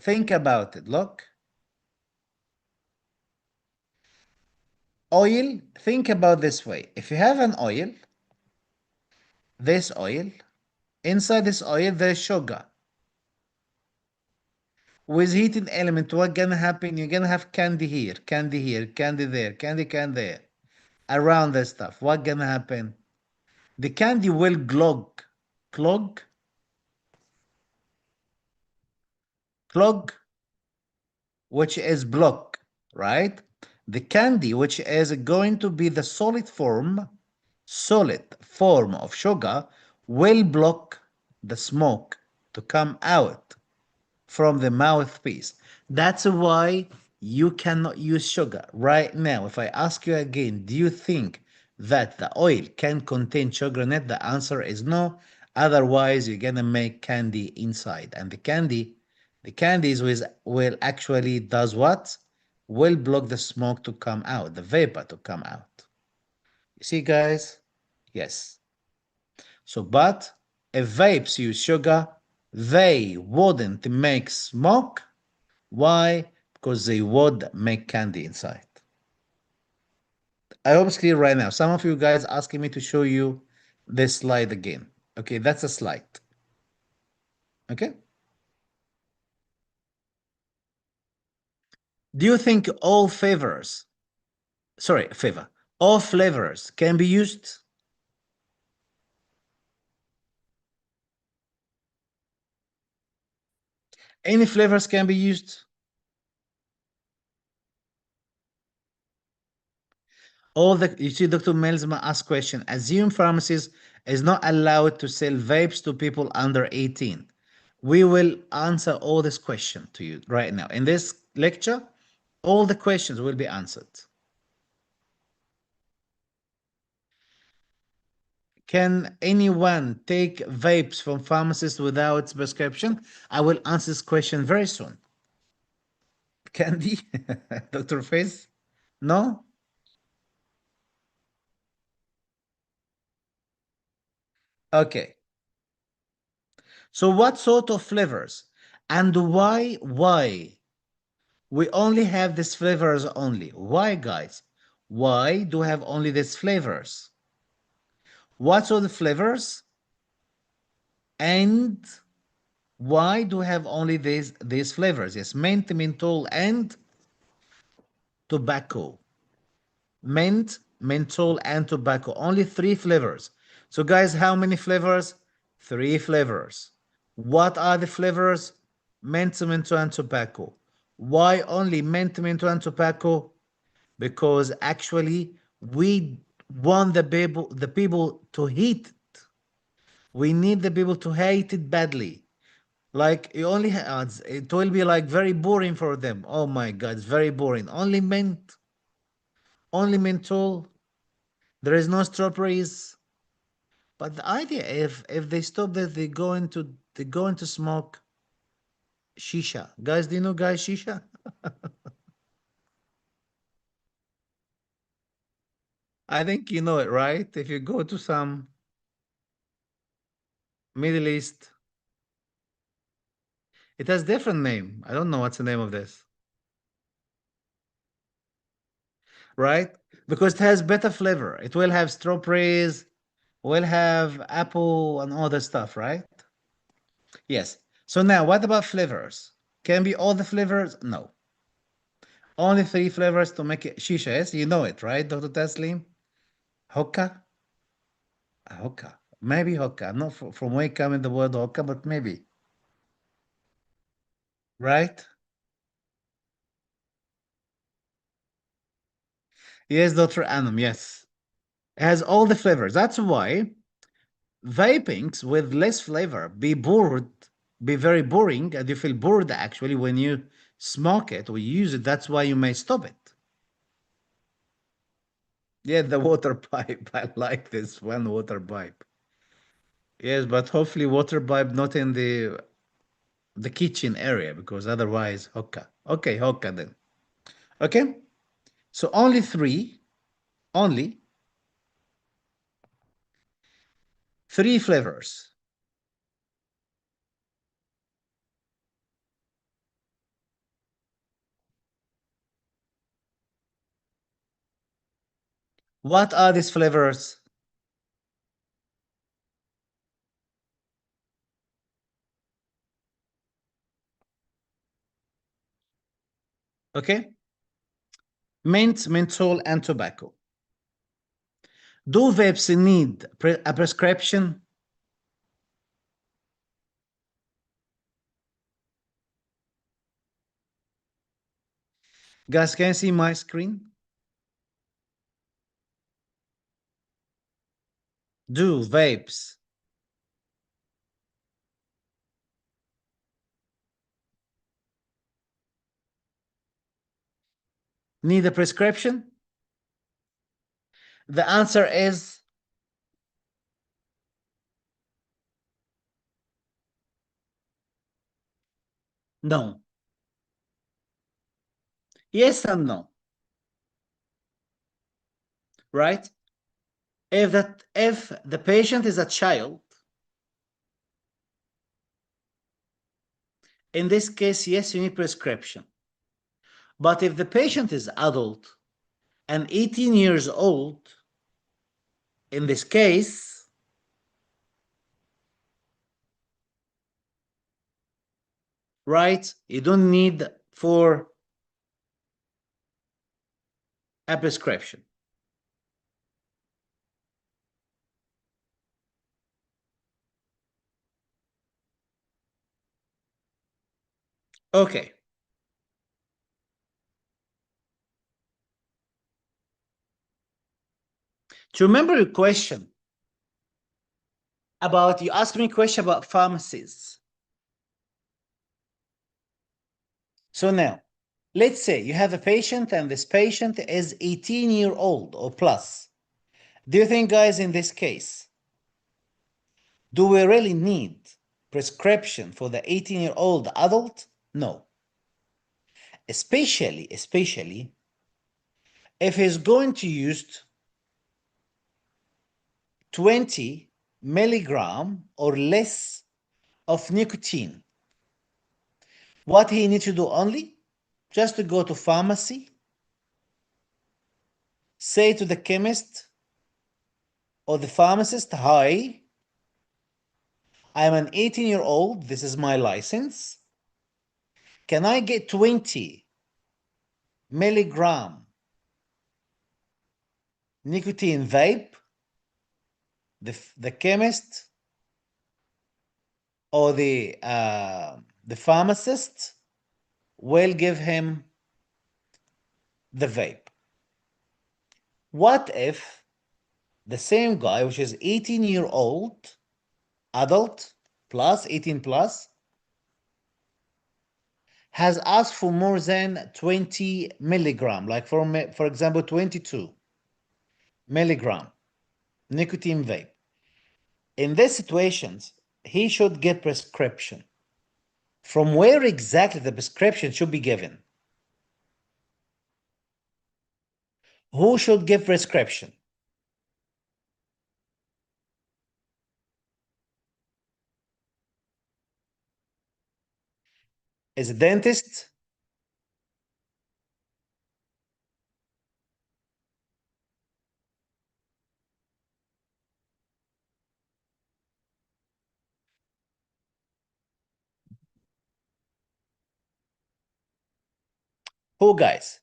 think about it. Look, oil, think about this way. If you have an oil, this oil, inside this oil, there's sugar. With heating element, what gonna happen? You're gonna have candy here, candy there, candy there. Around this stuff, what gonna happen? The candy will clog, clog, which is block, right? The candy, which is going to be the solid form of sugar, will block the smoke to come out from the mouthpiece. That's why you cannot use sugar. Right now, if I ask you again, do you think that the oil can contain sugar in it? The answer is no. Otherwise, you're gonna make candy inside. And the candies will actually does what? Will block the smoke to come out, the vapor to come out. You see, guys? Yes. So, but if vapes use sugar, they wouldn't make smoke. Why? Because they would make candy inside. I hope it's clear right now. Some of you guys asking me to show you this slide again. Okay, that's a slide. Okay. Do you think all all flavors can be used? Any flavors can be used? You see, Dr. Melsma asked question. Assume pharmacies is not allowed to sell vapes to people under 18. We will answer all this question to you right now. In this lecture, all the questions will be answered. Can anyone take vapes from pharmacists without prescription? I will answer this question very soon. Candy? Dr. Faiz? No? Okay. So what sort of flavors? And why? We only have these flavors only. Why, guys? Why do we have only these flavors? What are the flavors? And why do we have only these flavors? Yes, mint, menthol, and tobacco. Mint, menthol, and tobacco. Only three flavors. So, guys, how many flavors? Three flavors. What are the flavors? Mint, menthol, and tobacco. Why only mint, menthol, and tobacco? Because actually we want the people to hate it. We need the people to hate it badly. Like you only it will be like very boring for them. Oh my god, it's very boring. Only menthol. There is no strawberries. But the idea, if they stop that, they go into smoke shisha. Guys, do you know guys shisha? I think you know it, right? If you go to some Middle East, it has different name. I don't know what's the name of this, right? Because it has better flavor. It will have strawberries, will have apple and other stuff, right? Yes. So now, what about flavors? Can be all the flavors? No. Only three flavors to make it shisha. Yes, you know it, right, Dr. Taslim? Hookah? Hookah. Maybe hookah. I'm not from where coming the word hookah, but maybe. Right? Yes, Dr. Anum, yes. It has all the flavors. That's why vapings with less flavor be very boring, and you feel bored actually when you smoke it or use it. That's why you may stop it. Yeah, the water pipe. I like this one water pipe. Yes, but hopefully water pipe not in the kitchen area because otherwise hookah. Okay, hookah then. Okay, so only only three flavors. What are these flavors? Okay, mint, menthol, and tobacco. Do vapes need a prescription? Guys, can you see my screen? Do vapes need a prescription? The answer is no. Yes and no, right? If the patient is a child, in this case, yes, you need prescription. But if the patient is adult and 18 years old, in this case, right, you don't need for a prescription. Okay. To remember your question about, you asked me a question about pharmacies. So now, let's say you have a patient and this patient is 18-year-old or plus. Do you think, guys, in this case, do we really need prescription for the 18-year-old adult? No. Especially if he's going to use 20 milligram or less of nicotine. What he needs to do only? Just to go to pharmacy, say to the chemist or the pharmacist, hi, I'm an 18-year-old, this is my license. Can I get 20 milligram nicotine vape? The chemist or the pharmacist will give him the vape. What if the same guy, which is 18-year-old, adult, plus 18 plus, has asked for more than 20 milligram, like for example, 22 milligram nicotine vape. In these situations, he should get prescription. From where exactly the prescription should be given? Who should give prescription? Is a dentist? Who, guys?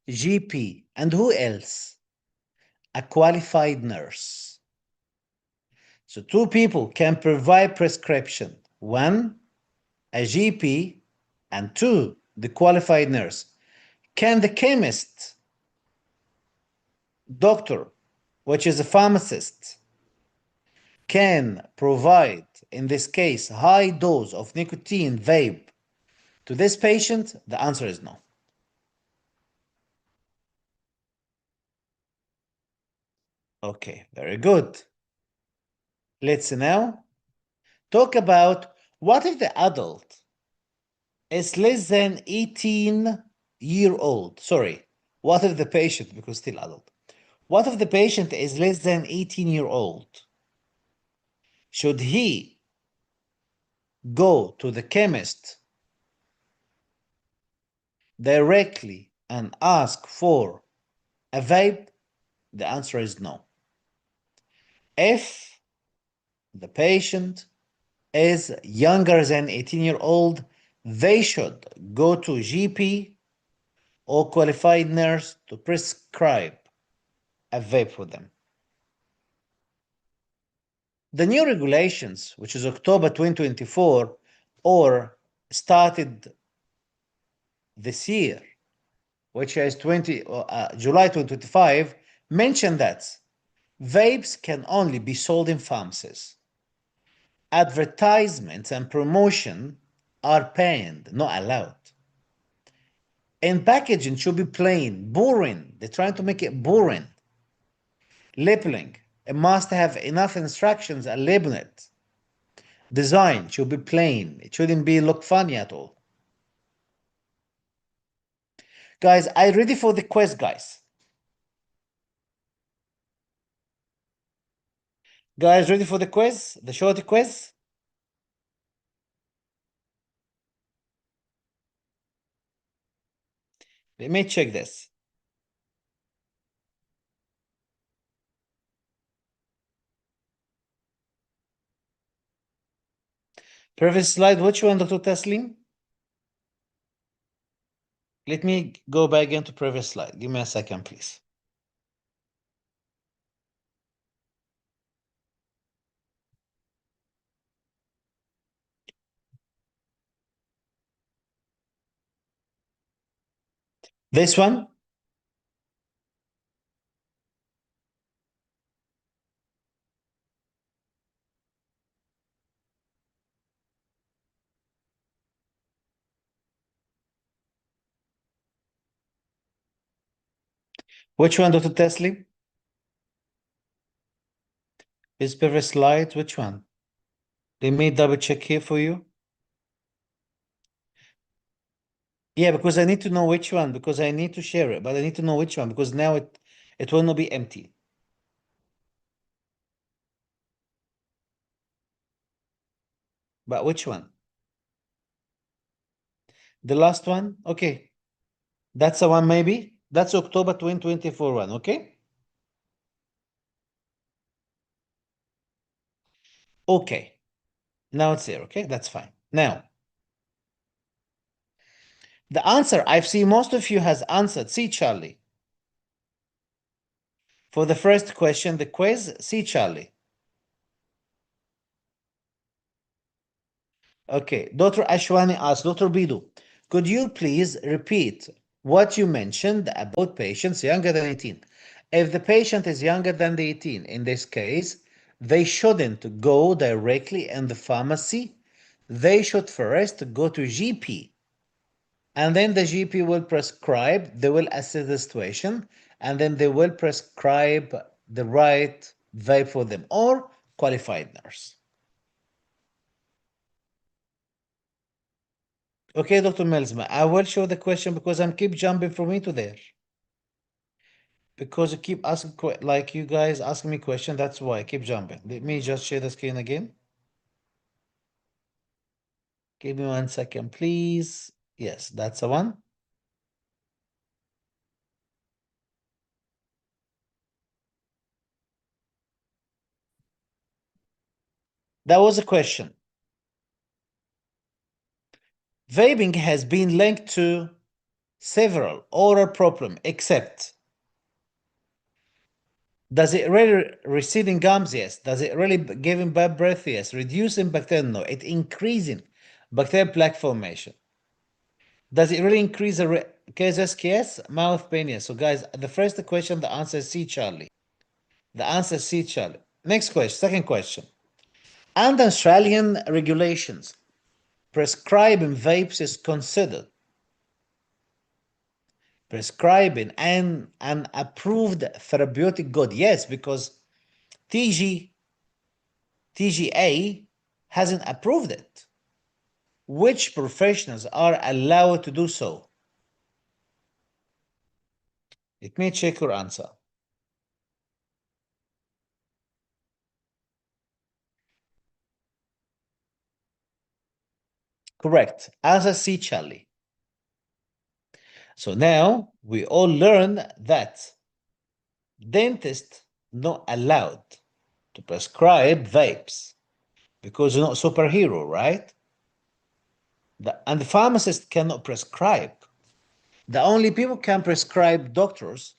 GP, and who else? A qualified nurse. So two people can provide prescription. One, a GP, and two, the qualified nurse. Can the chemist, doctor, which is a pharmacist, can provide, in this case, high dose of nicotine vape to this patient? The answer is no. Okay, very good. Let's now talk about what if the adult is less than 18-year-old? Sorry, what if the patient, because still adult, what if the patient is less than 18-year-old? Should he go to the chemist directly and ask for a vape? The answer is no. If the patient is younger than 18-year-old, they should go to GP or qualified nurse to prescribe a vape for them. The new regulations, which is October 2024, or started this year, which is July 2025, mention that vapes can only be sold in pharmacies. Advertisements and promotion are banned, not allowed. And packaging should be plain, boring. They're trying to make it boring. Labeling, it must have enough instructions and label it. Design should be plain. It shouldn't be look funny at all. Guys, are you ready for the quiz, guys? Guys, ready for the quiz? The short quiz? Let me check this. Previous slide, which one, Dr. Taslim? Let me go back into previous slide. Give me a second, please. This one? Which one, Dr. Taslim? Is previous slide, which one? Let me double check here for you. Yeah, because I need to know which one, because I need to share it, but I need to know which one, because now it will not be empty. But which one? The last one? Okay. That's the one, maybe? That's October 2024 one, okay? Okay. Now it's there, okay? That's fine. Now, the answer, I've seen most of you has answered. See, Charlie. For the first question, the quiz, see, Charlie. Okay, Dr. Ashwani asked, Dr. Bidu, could you please repeat what you mentioned about patients younger than 18? If the patient is younger than the 18, in this case, they shouldn't go directly in the pharmacy. They should first go to GP. And then the GP will prescribe, they will assess the situation, and then they will prescribe the right vape for them or qualified nurse. Okay, Dr. Melsma, I will show the question because I'm keep jumping from here to there. Because you keep asking, like you guys asking me question, that's why I keep jumping. Let me just share the screen again. Give me 1 second, please. Yes, that's the one. That was a question. Vaping has been linked to several oral problem, except does it really receding gums? Yes. Does it really give him bad breath? Yes. Reducing bacteria? No. It increasing bacterial plaque formation. Does it really increase the cases? Yes. Mouth pain? Yes. So guys, the first question, the answer is C, Charlie. The answer is C, Charlie. Next question, second question. Under Australian regulations, prescribing vapes is considered prescribing an approved therapeutic good. Yes, because TGA hasn't approved it. Which professionals are allowed to do so? Let me check your answer. Correct. Answer C, Charlie. So now we all learn that dentists not allowed to prescribe vapes because you're not superhero, right? And the pharmacist cannot prescribe. The only people can prescribe doctors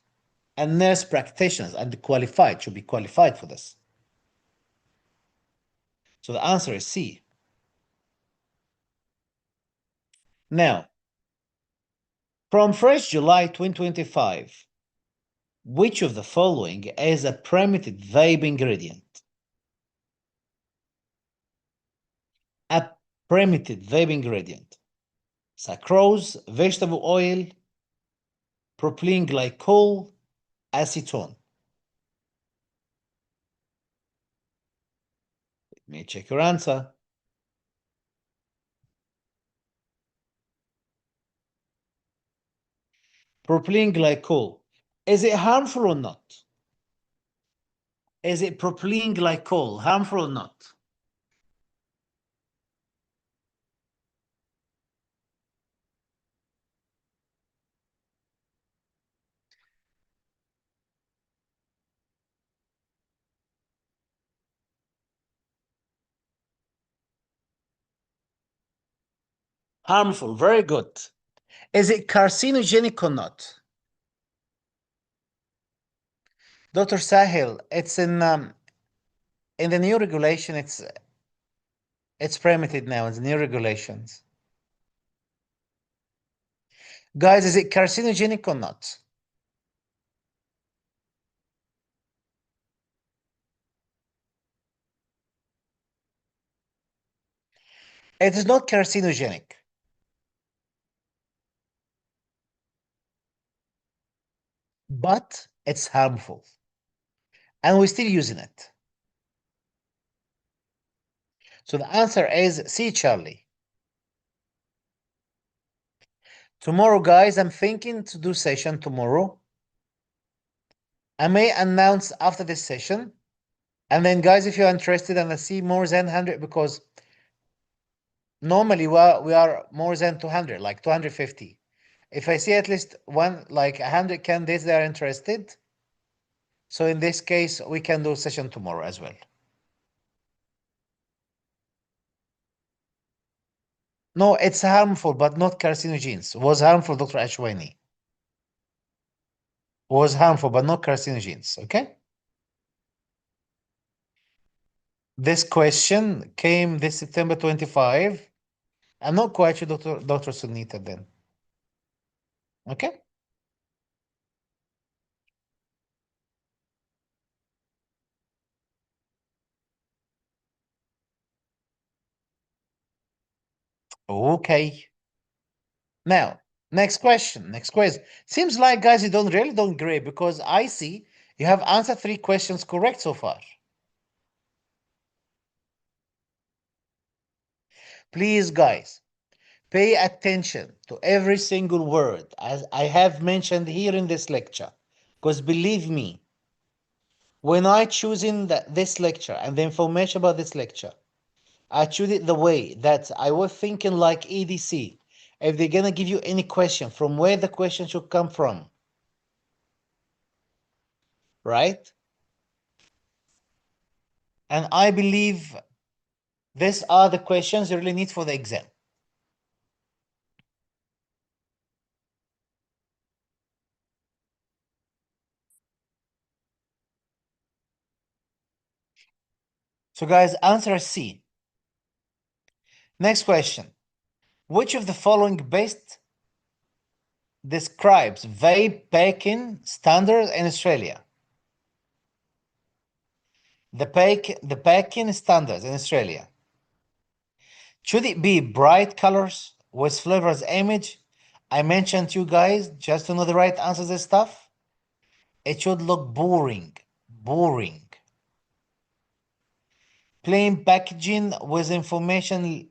and nurse practitioners, and qualified, should be qualified for this. So the answer is C. Now, from 1st July 2025, which of the following is a permitted vape ingredient? A permitted vape ingredient. Sucrose, vegetable oil, propylene glycol, acetone. Let me check your answer. Propylene glycol. Is it harmful or not? Is it propylene glycol harmful or not? Harmful, very good. Is it carcinogenic or not? Dr. Sahil, it's in the new regulation, it's permitted now in the new regulations. Guys, is it carcinogenic or not? It is not carcinogenic. But it's harmful. And we're still using it. So the answer is C, Charlie. Tomorrow, guys, I'm thinking to do session tomorrow. I may announce after this session. And then, guys, if you're interested and I see more than 100, because normally we are more than 200, like 250. If I see at least one, like 100 candidates that are interested, so in this case, we can do session tomorrow as well. No, it's harmful, but not carcinogens. Was harmful, Dr. Ashwani. Was harmful, but not carcinogens, okay? This question came this September 25. I'm not quite sure, Dr. Sunita, then. Okay? Okay. Now, next question. Next question. Seems like, guys, you don't great, because I see you have answered 3 questions correct so far. Please, guys, pay attention to every single word as I have mentioned here in this lecture. Because believe me, when I choosing this lecture and the information about this lecture, I choose it the way that I was thinking like ADC. If they're gonna give you any question, from where the question should come from, right? And I believe these are the questions you really need for the exam. So guys, answer is C. Next question. Which of the following best describes vaping standards in Australia? The vaping standards in Australia. Should it be bright colors with flavors image? I mentioned to you guys just to know the right answer to this stuff. It should look boring. Boring. Plain packaging with information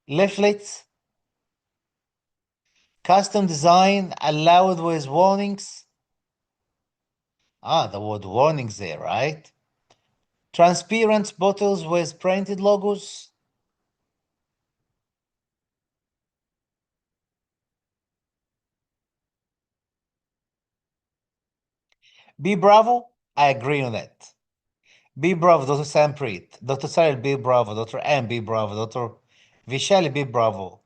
leaflets. Custom design allowed with warnings. Ah, the word warnings there, right? Transparent bottles with printed logos. Be Bravo, I agree on that. Be Bravo, Dr. Sanpreet. Dr. Cyril, be Bravo. Dr. Anne, be Bravo. Dr. Vishali, be Bravo.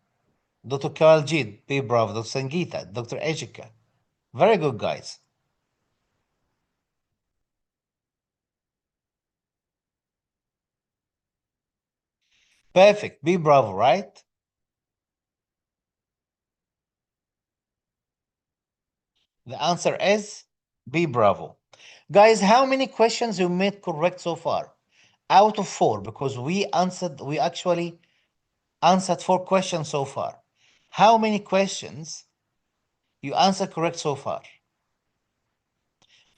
Dr. Kawaljit, be Bravo. Dr. Sangeeta, Dr. Ejika. Very good, guys. Perfect. Be Bravo, right? The answer is be Bravo. Guys, how many questions you made correct so far? Out of 4, because we actually answered 4 questions so far. How many questions you answered correct so far?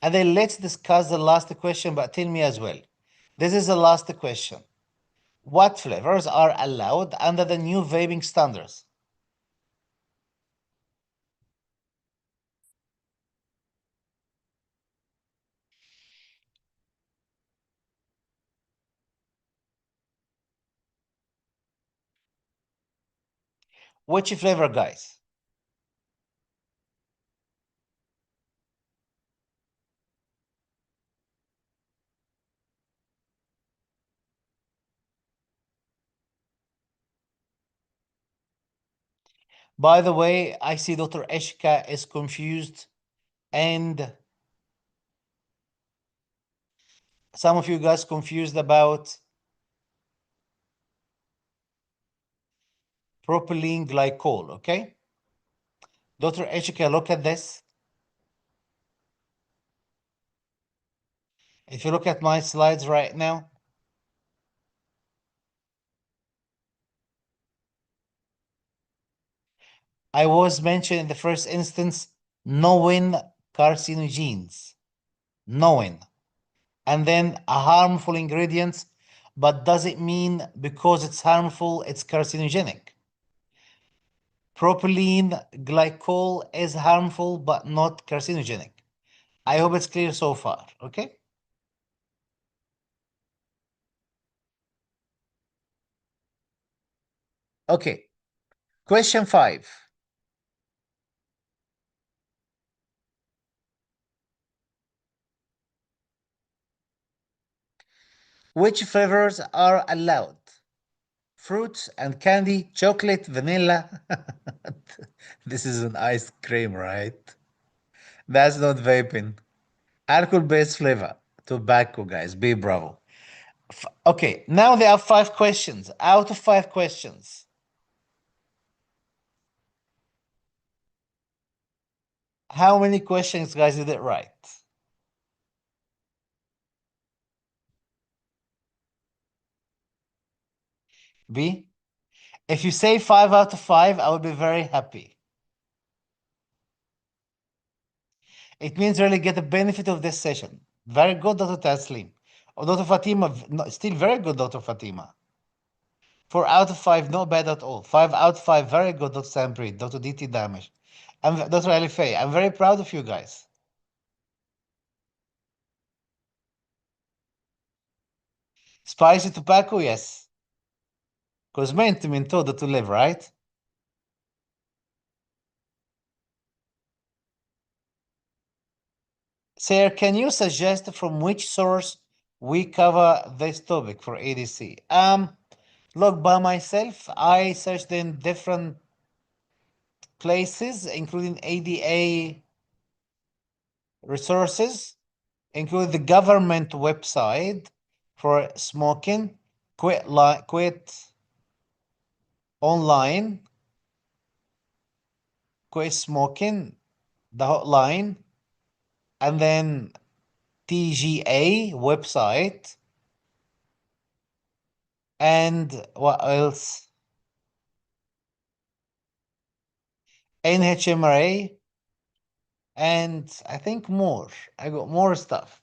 And then let's discuss the last question, but tell me as well. This is the last question. What flavors are allowed under the new vaping standards? Which flavor, guys? By the way, I see Dr. Eshka is confused, and some of you guys confused about propylene glycol, okay? Dr. Eshka, look at this. If you look at my slides right now, I was mentioned in the first instance, knowing carcinogens, knowing, and then a harmful ingredients, but does it mean because it's harmful, it's carcinogenic? Propylene glycol is harmful, but not carcinogenic. I hope it's clear so far, okay? Okay, question 5. Which flavors are allowed? Fruits and candy, chocolate, vanilla. This is an ice cream, right? That's not vaping. Alcohol-based flavor. Tobacco, guys. Be bravo. Okay, now there are 5 questions. Out of 5 questions, how many questions, guys, did it right? B? If you say 5 out of 5, I will be very happy. It means really get the benefit of this session. Very good, Dr. Taslim. Or Dr. Fatima, still very good, Dr. Fatima. 4 out of 5, not bad at all. 5 out of 5, very good, Dr. Sampri, Dr. DT Damish. And Dr. Alifay, I'm very proud of you guys. Spicy tobacco, yes. Because meant to mean to live, right? Sir, can you suggest from which source we cover this topic for ADC? Look, by myself, I searched in different places, including ADA resources, including the government website, for smoking, quit online, quit smoking, the hotline, and then TGA website, and what else? NHMRA, and I think more. I got more stuff.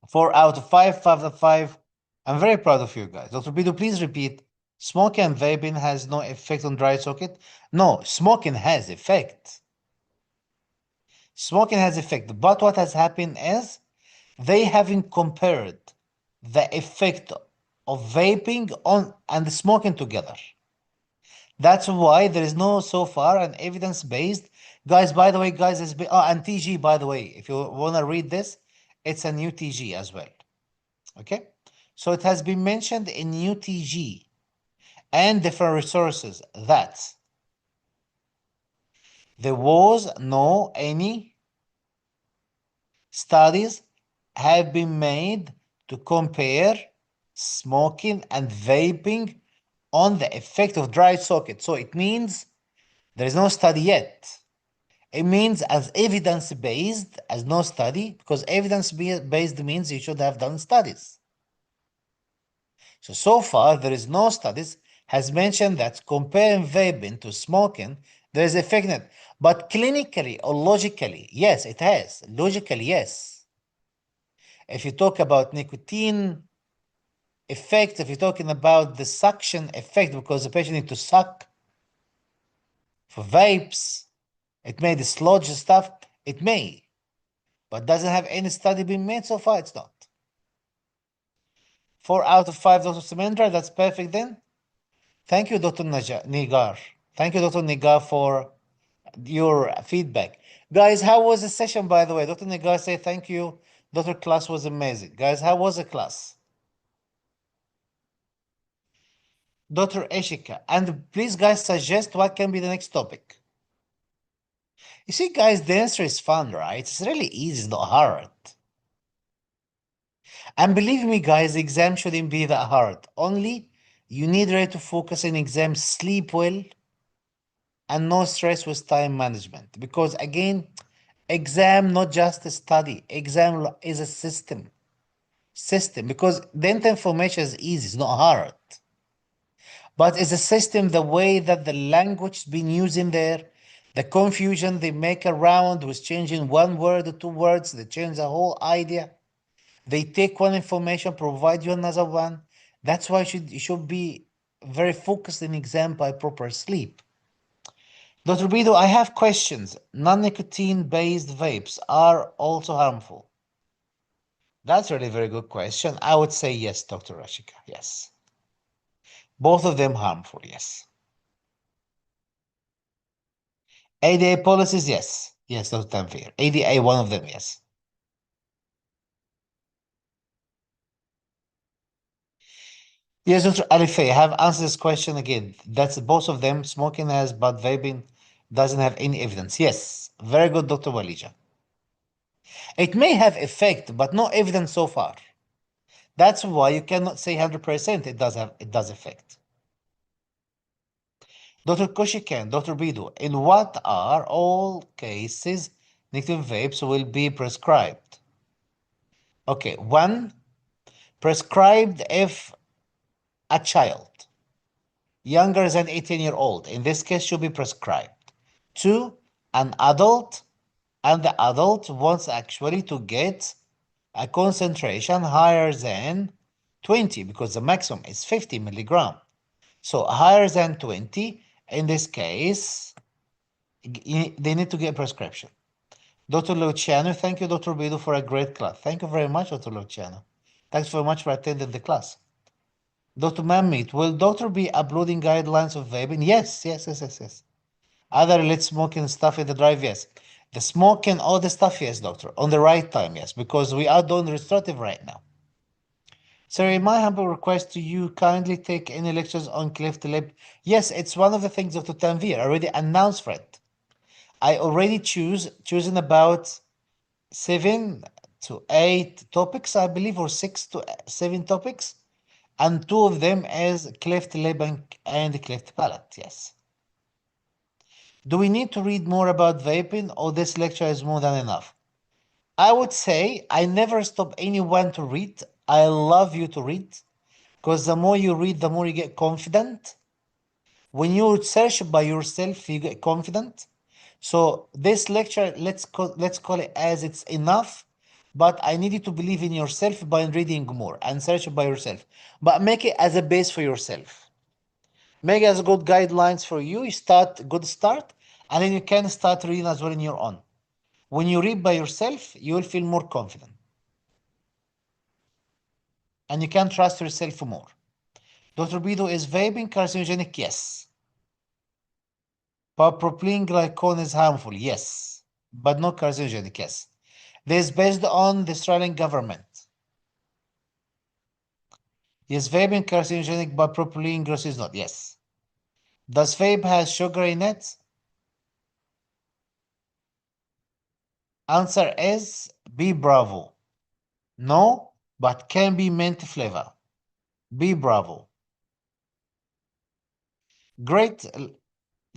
4 out of 5, 5 out of 5. I'm very proud of you guys. Dr. Bidu, please repeat. Smoking and vaping has no effect on dry socket? No, smoking has effect. Smoking has effect, but what has happened is they haven't compared the effect of vaping on and smoking together. That's why there is no so far an evidence-based. Guys, by the way, guys, and TG, by the way, if you want to read this, it's a new TG as well. Okay? So it has been mentioned in new TG and different resources that there was no any studies have been made to compare smoking and vaping on the effect of dry socket. So it means there is no study yet. It means as evidence-based, as no study, because evidence-based means you should have done studies. So far, there is no studies has mentioned that comparing vaping to smoking, there is effectiveness. But clinically or logically, yes, it has. Logically, yes. If you talk about nicotine effect, if you're talking about the suction effect, because the patient needs to suck for vapes, it may dislodge the stuff, it may, but doesn't have any study being made so far, it's not. 4 out of 5, Dr. Samendra, that's perfect then. Thank you, Dr. Nigar. Thank you, Dr. Nigar, for your feedback. Guys, how was the session, by the way? Dr. Nigar say thank you. Dr. Class was amazing. Guys, how was the class? Dr. Eshika. And please, guys, suggest what can be the next topic. You see, guys, the answer is fun, right? It's really easy, it's not hard. And believe me, guys, the exam shouldn't be that hard. Only you need really to focus in exam, sleep well, and no stress with time management. Because again, exam not just a study. Exam is a system. Because dental information is easy, it's not hard. But it's a system, the way that the language is being used in there, the confusion they make around with changing one word or two words, they change the whole idea. They take one information, provide you another one. That's why you should be very focused in exam by proper sleep. Dr. Bido, I have questions. Non-nicotine based vapes are also harmful. That's really a very good question. I would say yes, Dr. Rashika. Yes. Both of them harmful, yes. ADA policies, yes. Yes, Dr. Tanvir. ADA, one of them, yes. Yes, Dr. Alifay, I have answered this question again. That's both of them. Smoking has, but vaping doesn't have any evidence. Yes. Very good, Dr. Walija. It may have effect, but no evidence so far. That's why you cannot say 100% it does affect. Dr. Koshikan, Dr. Bidu, in what are all cases nicotine vapes will be prescribed? Okay, one, prescribed if a child younger than 18-year-old, in this case, should be prescribed. Two, an adult, and the adult wants actually to get a concentration higher than 20 because the maximum is 50 milligram. So higher than 20, in this case, they need to get a prescription. Dr. Luciano, thank you, Dr. Bidu, for a great class. Thank you very much, Dr. Luciano. Thanks very much for attending the class. Dr. Mamit, will doctor be uploading guidelines of vaping? Yes, yes, yes, yes, yes. Other related smoking stuff in the drive, yes. The smoking, all the stuff, yes, doctor. On the right time, yes, because we are doing restorative right now. Sir, in my humble request to you, kindly take any lectures on cleft lip. Yes, it's one of the things Dr. Tanvir already announced for it. I already chosen about 7 to 8 topics, I believe, or 6 to 7 topics, and two of them is cleft lip and cleft palate. Yes. Do we need to read more about vaping, or this lecture is more than enough? I would say I never stop anyone to read. I love you to read because the more you read, the more you get confident. When you search by yourself, you get confident. So this lecture, let's call it as it's enough, but I need you to believe in yourself by reading more and search by yourself. But make it as a base for yourself. Make it as a good guidelines for you. You start good start, and then you can start reading as well in your own. When you read by yourself, you will feel more confident, and you can trust yourself more. Dr. Bido, is vaping carcinogenic? Yes. Polypropylene glycol is harmful? Yes. But not carcinogenic? Yes. This is based on the Australian government. Is vaping carcinogenic, but propylene glycol is not? Yes. Does vape has sugar in it? Answer is B bravo. No, but can be mint flavor. B bravo. Great.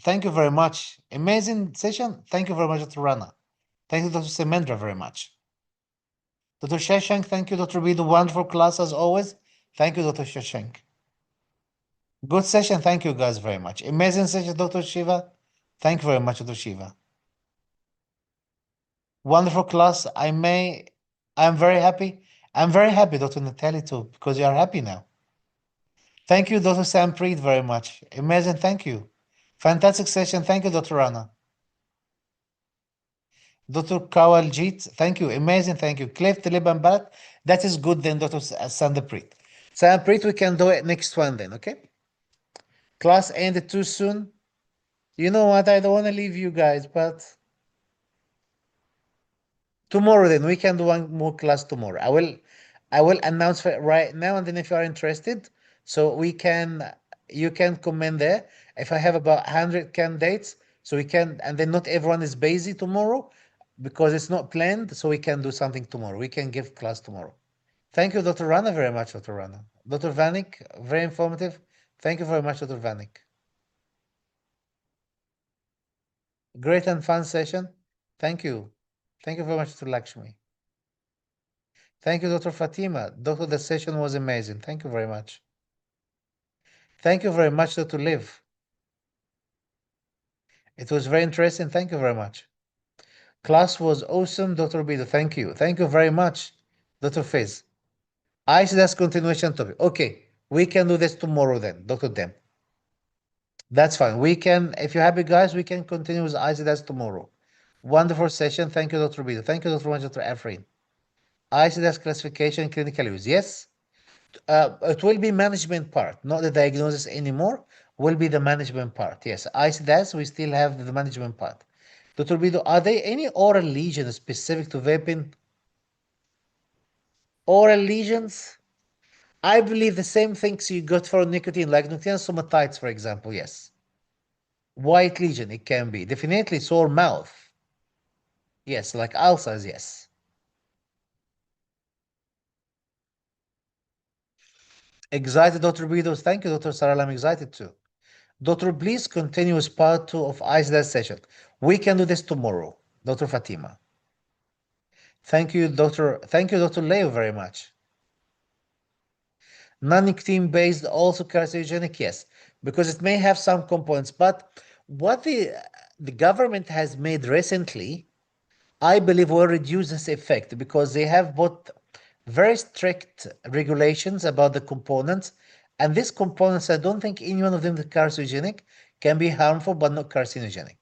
Thank you very much. Amazing session. Thank you very much, Dr. Rana. Thank you, Dr. Semendra, very much. Dr. Shashank, thank you, Dr. Bidu. Wonderful class as always. Thank you, Dr. Shashank. Good session. Thank you guys very much. Amazing session, Dr. Shiva. Thank you very much, Dr. Shiva. Wonderful class. I'm very happy. I'm very happy, Dr. Natalie, too, because you are happy now. Thank you, Dr. Sampreet, very much. Amazing. Thank you. Fantastic session. Thank you, Dr. Rana. Dr. Kawaljit, thank you. Amazing. Thank you. Cleft lip and palate. That is good then, Dr. Sandepreet. Sandepreet, we can do it next one then, okay? Class ended too soon. You know what? I don't want to leave you guys, but tomorrow then we can do one more class tomorrow. I will announce it right now, and then if you are interested, so you can comment there. If I have about 100 candidates, so we can, and then not everyone is busy tomorrow because it's not planned, so we can do something tomorrow. We can give class tomorrow. Thank you, Dr. Rana, very much, Dr. Rana. Dr. Vanik, very informative. Thank you very much, Dr. Vanik. Great and fun session. Thank you. Thank you very much, Dr. Lakshmi. Thank you, Dr. Fatima. Doctor, the session was amazing. Thank you very much. Thank you very much, Dr. Liv. It was very interesting. Thank you very much. Class was awesome, Dr. Bido. Thank you. Thank you very much, Dr. Fizz. I see that's continuation topic. Okay, we can do this tomorrow then, Dr. Dem. That's fine. We can, if you're happy, guys, we can continue with ICDAS tomorrow. Wonderful session. Thank you, Dr. Bido. Thank you, Dr. Afrin. ICDAS classification, clinical use. Yes. It will be management part, not the diagnosis anymore. Will be the management part. Yes, ICDAS, we still have the management part. Dr. Bido, are there any oral lesions specific to vaping? Oral lesions? I believe the same things you got for nicotine, like nicotine stomatitis, for example. Yes. White lesion, it can be. Definitely sore mouth. Yes, like ulcers, yes. Excited, Dr. Bido. Thank you, Dr. Sarah. I'm excited too. Doctor, please continue with part 2 of ICDAS session. We can do this tomorrow, Dr. Fatima. Thank you, Dr. Leo, very much. Non-nicotine based, also carcinogenic, yes, because it may have some components. But what the government has made recently, I believe, will reduce this effect because they have both very strict regulations about the components, and these components, I don't think any one of them is carcinogenic, can be harmful but not carcinogenic.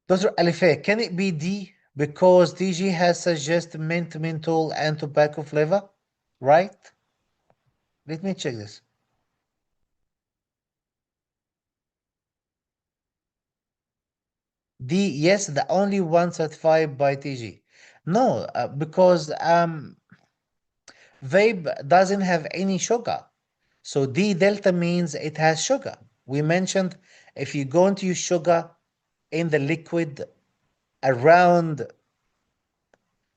Dr. Alife, can it be D because TG has suggested mint, menthol, and tobacco flavor? Right? Let me check this. D, yes, the only one certified by TG. No, because vape doesn't have any sugar. So D delta means it has sugar. We mentioned if you're going to use sugar, in the liquid around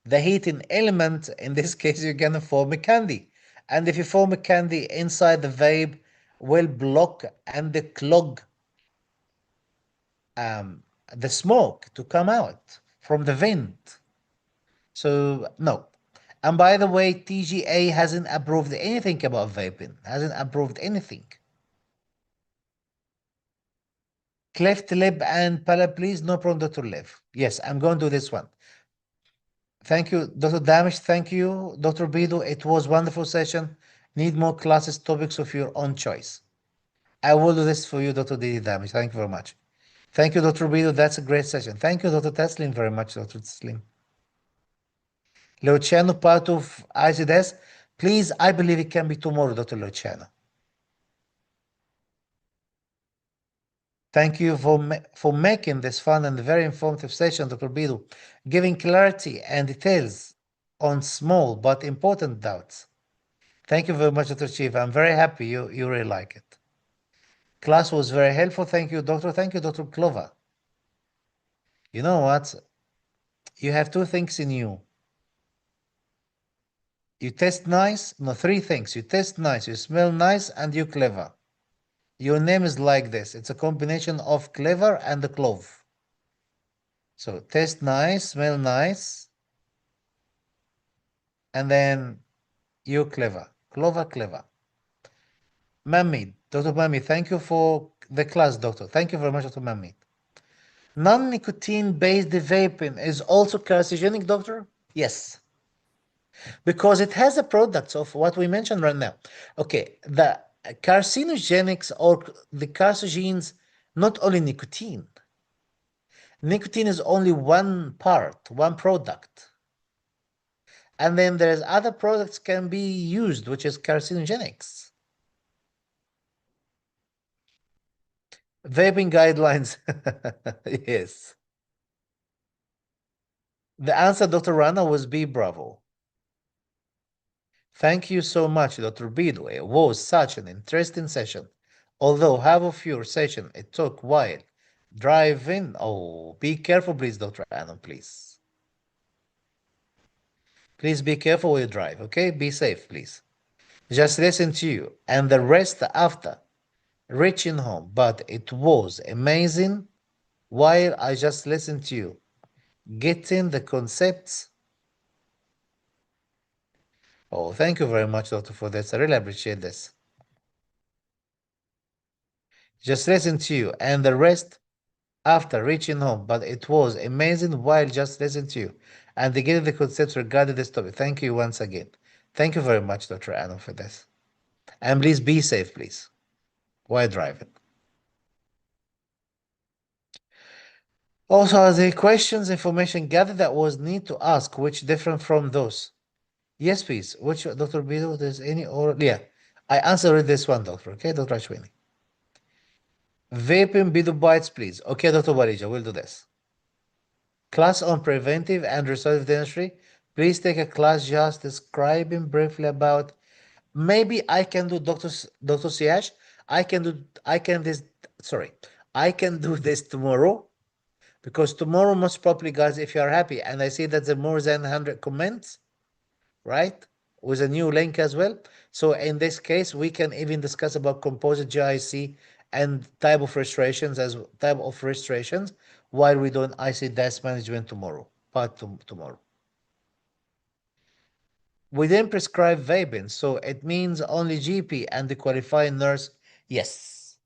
the heating element. In this case, you're going to form a candy. And if you form a candy inside the vape, will block and clog the smoke to come out from the vent. So, no. And by the way, TGA hasn't approved anything about vaping, hasn't approved anything. Cleft lip and palate, please. No problem, Dr. Lev. Yes, I'm going to do this one. Thank you, Dr. Damish. Thank you, Dr. Bido. It was wonderful session. Need more classes, topics of your own choice. I will do this for you, Dr. Didi Damish. Thank you very much. Thank you, Dr. Bido. That's a great session. Thank you, Dr. Teslim, very much, Dr. Teslim. Luciano, part of ICDS. Please, I believe it can be tomorrow, Dr. Luciano. Thank you for making this fun and very informative session, Dr. Bidu, giving clarity and details on small but important doubts. Thank you very much, Dr. Chief. I'm very happy you really like it. Class was very helpful. Thank you, Doctor. Thank you, Dr. Clover. You know what? You have two things in you. You taste nice. No, three things. You taste nice, you smell nice, and you're clever. Your name is like this. It's a combination of clever and the clove. So taste nice, smell nice, and then you're clever. Clover, clever. Mamid, Dr. Mamid, thank you for the class, Doctor. Thank you very much, Dr. Mamid. Non-nicotine based vaping is also carcinogenic, Doctor? Yes. Because it has the products of what we mentioned right now. Okay, the carcinogenics or the carcinogens, not only nicotine. Nicotine is only one part, one product. And then there's other products can be used, which is carcinogenics. Vaping guidelines. Yes. The answer, Dr. Rana, was B. Bravo. Thank you so much, Dr. Bidway. It was such an interesting session. Although half of your session, it took a while. Driving. Oh, be careful, please, Dr. Anna, please. Please be careful when you drive, okay? Be safe, please. Just listen to you. And the rest after reaching home. But it was amazing while I just listened to you. Getting the concepts. Oh, thank you very much, Doctor, for this. I really appreciate this. Just listen to you and the rest after reaching home. But it was amazing while just listening to you and getting the concepts regarding this topic. Thank you once again. Thank you very much, Dr. Anno, for this. And please be safe, please, while driving. Also, the questions, information gathered that was need to ask, which different from those? Yes, please. Which, Dr. Bido, there's any or yeah. I answered this one, Doctor. Okay, Dr. Ashwini. Vaping Bido bites, please. Okay, Dr. Barija, we'll do this. Class on preventive and restorative dentistry. Please take a class just describing briefly about. Maybe I can do Dr. Siash. I can do this tomorrow. Because tomorrow, most probably, guys, if you are happy, and I see that there are more than 100 comments, right? With a new link as well. So in this case, we can even discuss about composite GIC and type of restorations while we do IC desk management tomorrow, tomorrow. We didn't prescribe vaping, so it means only GP and the qualified nurse. Yes.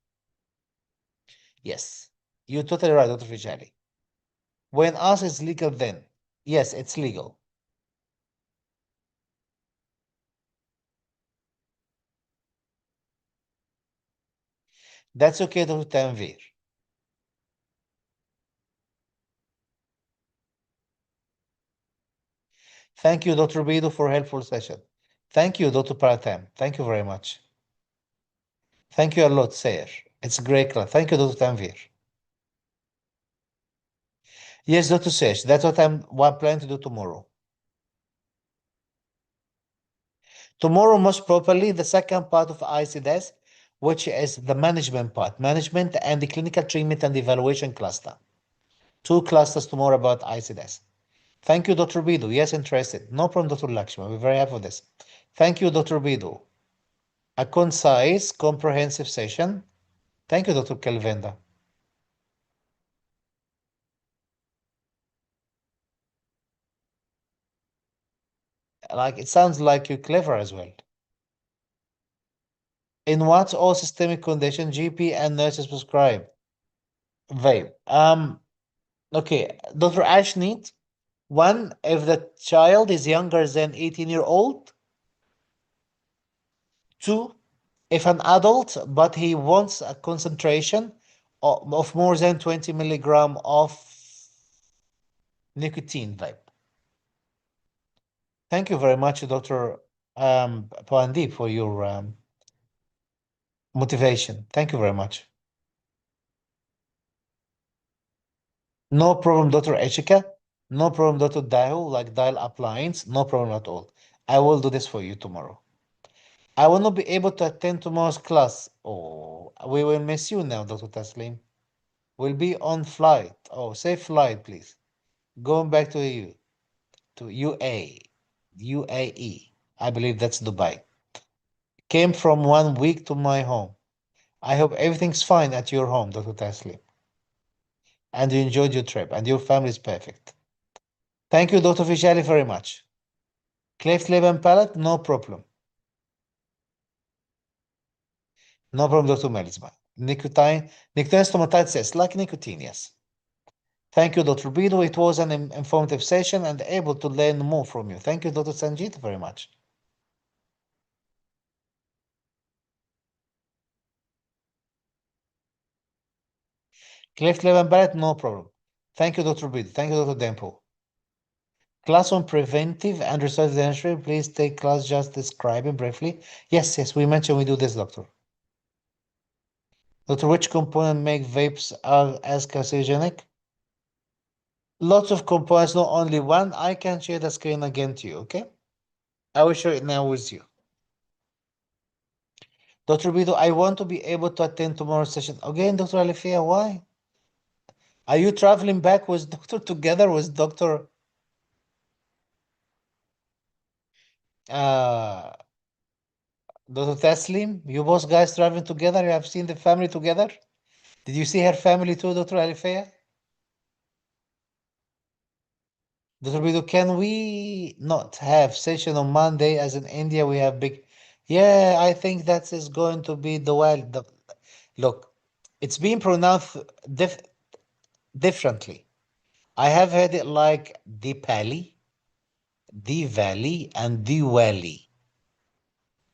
Yes. You're totally right, Dr. Fijali. When asked it's legal then, yes, it's legal. That's okay, Dr. Tanvir. Thank you, Dr. Bido, for a helpful session. Thank you, Dr. Pratham. Thank you very much. Thank you a lot, Sayer. It's a great class. Thank you, Dr. Tanvir. Yes, Dr. Sesh, that's what I'm planning to do tomorrow. Tomorrow, most properly, the second part of ICDS, which is the management part, management and the clinical treatment and evaluation cluster. 2 classes tomorrow about ICDS. Thank you, Dr. Bidu. Yes, interested. No problem, Dr. Lakshmi. We're very happy for this. Thank you, Dr. Bidu. A concise, comprehensive session. Thank you, Dr. Calvenda. Like it sounds like you're clever as well. In what all systemic condition GP and nurses prescribe vape? Okay, Dr. Ashneet. One, if the child is younger than 18-year-old. Two, if an adult but he wants a concentration of more than 20 milligram of nicotine vape. Thank you very much, Dr. Pawandi, for your motivation. Thank you very much. No problem, Dr. Echika. No problem, Dr. Dial, like Dial Appliance. No problem at all. I will do this for you tomorrow. I will not be able to attend tomorrow's class. Oh, we will miss you now, Dr. Taslim. We'll be on flight. Oh, safe flight, please. Going back to UAE. I believe that's Dubai. Came from 1 week to my home. I hope everything's fine at your home, Dr. Taslim. And you enjoyed your trip and your family is perfect. Thank you, Dr. Vishali, very much. Cleft lip and palate, no problem. No problem, Dr. Melisma. Nicotine stomatitis, yes, like nicotine, yes. Thank you, Dr. Bido. It was an informative session and able to learn more from you. Thank you, Dr. Sanjit, very much. Cleft lip and palate, no problem. Thank you, Dr. Bido. Thank you, Dr. Dempo. Class on preventive and research dentistry. Please take class just describing briefly. Yes, yes, we mentioned we do this, doctor. Doctor, which component make vapes as carcinogenic? Lots of components, not only one. I can share the screen again to you, okay? I will share it now with you. Dr. Bido, I want to be able to attend tomorrow's session. Again, Dr. Alifia, why? Are you traveling back with Doctor together with Dr. Uh, Dr. Taslim? You both guys traveling together? You have seen the family together? Did you see her family too, Dr. Alifia? Dr. Bido, can we not have session on Monday as in India we have big... Yeah, I think that is going to be the wild... Look, it's being pronounced differently. I have heard it like Dipali, Diwali, and Diwali.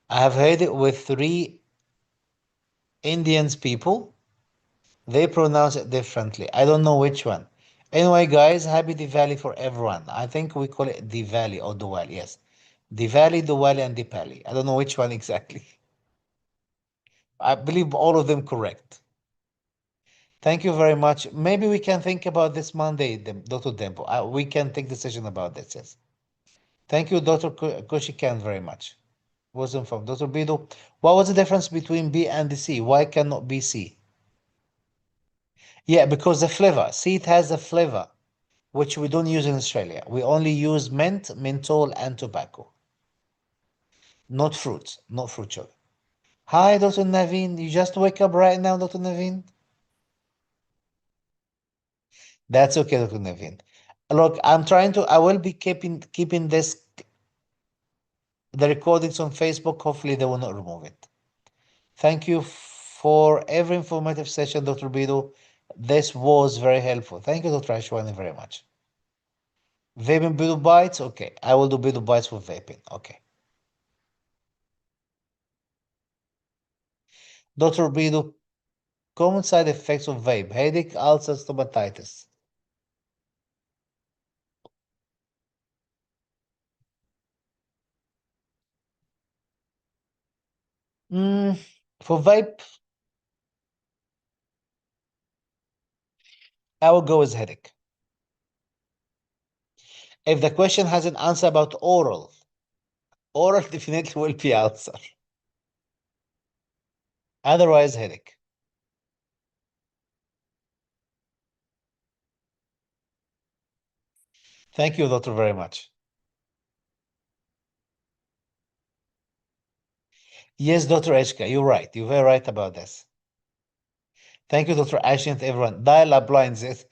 I have heard it with 3 Indians people. They pronounce it differently. I don't know which one. Anyway, guys, happy Diwali for everyone. I think we call it Diwali or Diwali. Yes. Diwali, Diwali, and Dipali. I don't know which one exactly. I believe all of them correct. Thank you very much. Maybe we can think about this Monday, Dr. Dempo. We can take decision about this. Yes. Thank you, Dr. Koshikan, very much. Was informed. Dr. Bido, what was the difference between B and the C? Why cannot be C? Yeah, because the flavor. See, it has a flavor, which we don't use in Australia. We only use mint, menthol, and tobacco. Not fruits, not fruit sugar. Hi, Dr. Naveen. You just wake up right now, Dr. Naveen? That's okay, Dr. Naveen. Look, I will be keeping the recordings on Facebook. Hopefully they will not remove it. Thank you for every informative session, Dr. Bido. This was very helpful. Thank you, Dr. Ashwani, very much. Vaping Bido Bites? Okay, I will do Bido Bites for vaping. Okay. Dr. Bido, common side effects of vape, headache, ulcers, stomatitis. For vape, I will go with headache. If the question has an answer about oral definitely will be ulcer. Otherwise, headache. Thank you, doctor, very much. Yes, Dr. Eshka, you're right. You're very right about this. Thank you, Dr. Ashley, and everyone. Dial up lines it.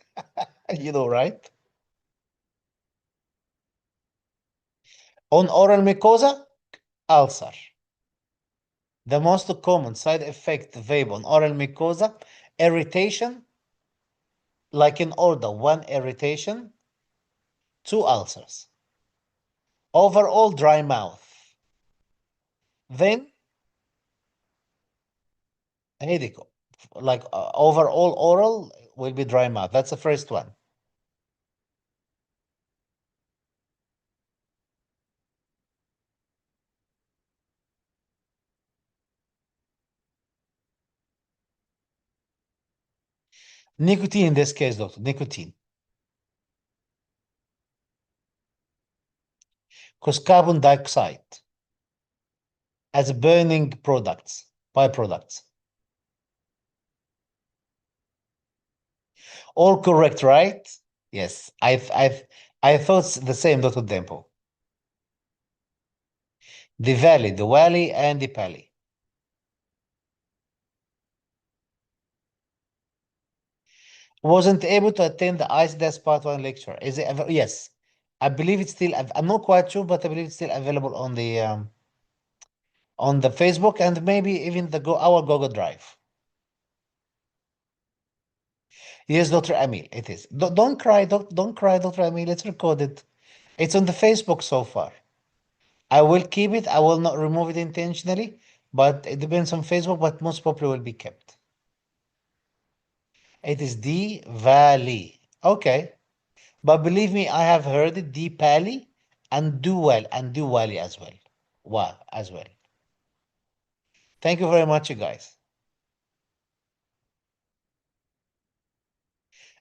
You know, right? On oral mucosa, ulcer. The most common side effect vape on oral mucosa, irritation, like in order, one irritation, two ulcers. Overall dry mouth. Then headache, like overall oral will be dry mouth. That's the first one. Nicotine in this case, doctor, nicotine. Because carbon dioxide as burning products, byproducts. All correct, right? Yes, I thought the same, Dr. Dempo. The Wally, and the Pally. Wasn't able to attend the ICDAS Part 1 lecture. Is it? Yes, I believe it's still. I'm not quite sure, but I believe it's still available on the Facebook and maybe even the our Google Drive. Yes, Dr. Emil, it is. Don't cry, don't cry, Dr. Emil. It's recorded. It's on the Facebook so far. I will keep it. I will not remove it intentionally, but it depends on Facebook, but most probably will be kept. It is D Valley. Okay. But believe me, I have heard it, D Pally and do well and do Wally as well. Wow, as well. Thank you very much, you guys.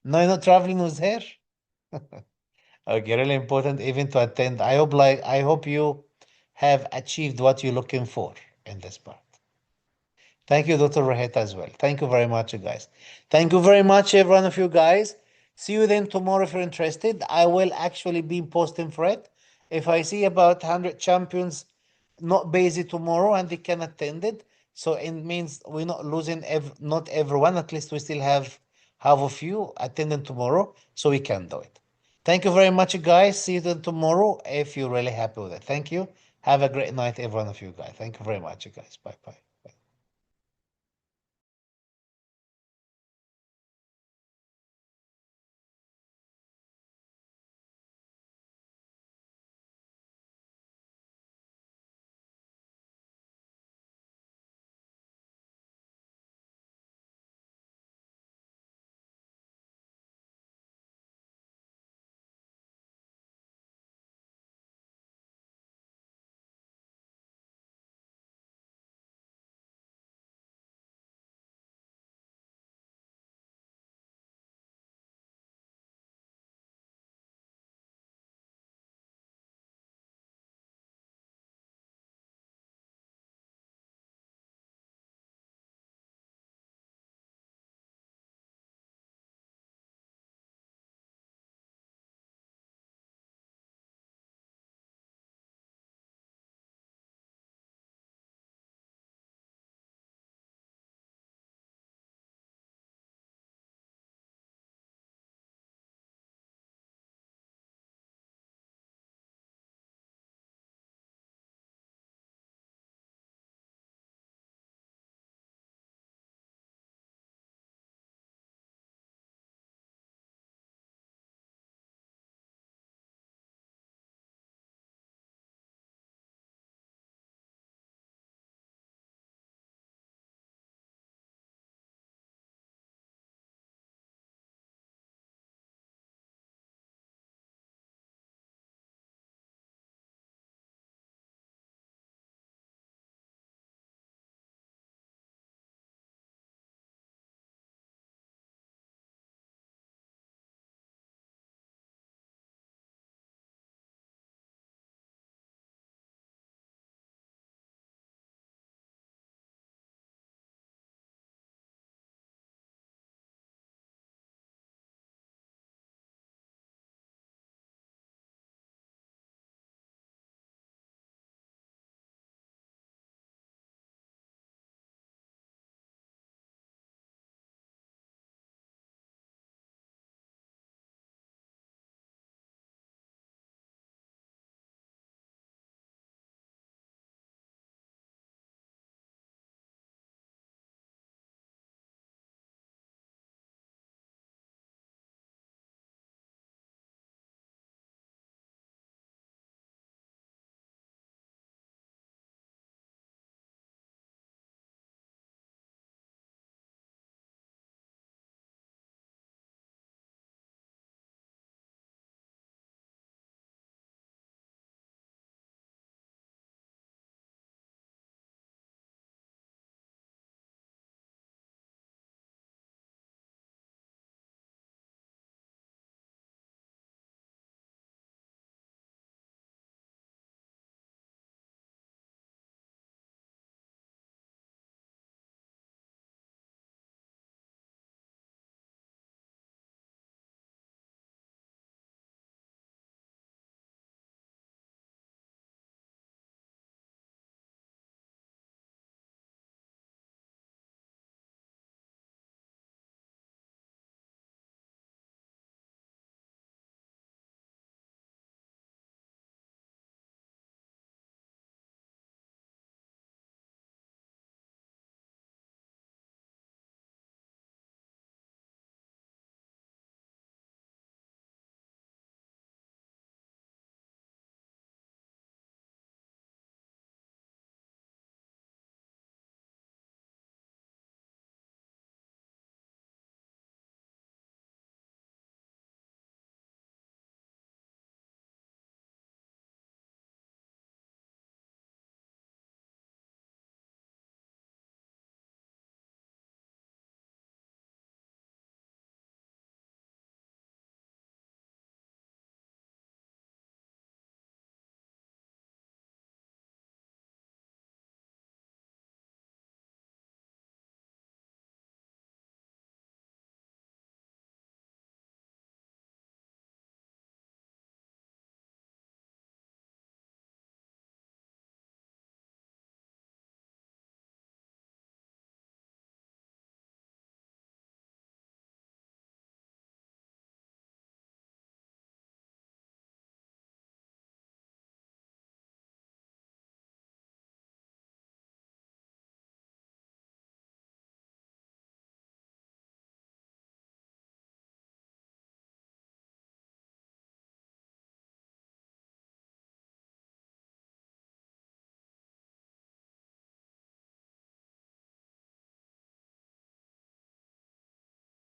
No, you're not traveling with her? Okay, really important even to attend. I hope you have achieved what you're looking for in this part. Thank you, Dr. Raheta, as well. Thank you very much, you guys. Thank you very much, every one of you guys. See you then tomorrow if you're interested. I will actually be posting for it. If I see about 100 champions not busy tomorrow and they can attend it, so it means we're not losing not everyone. At least we still have half of you attending tomorrow, so we can do it. Thank you very much, you guys. See you then tomorrow if you're really happy with it. Thank you. Have a great night, every one of you guys. Thank you very much, you guys. Bye bye.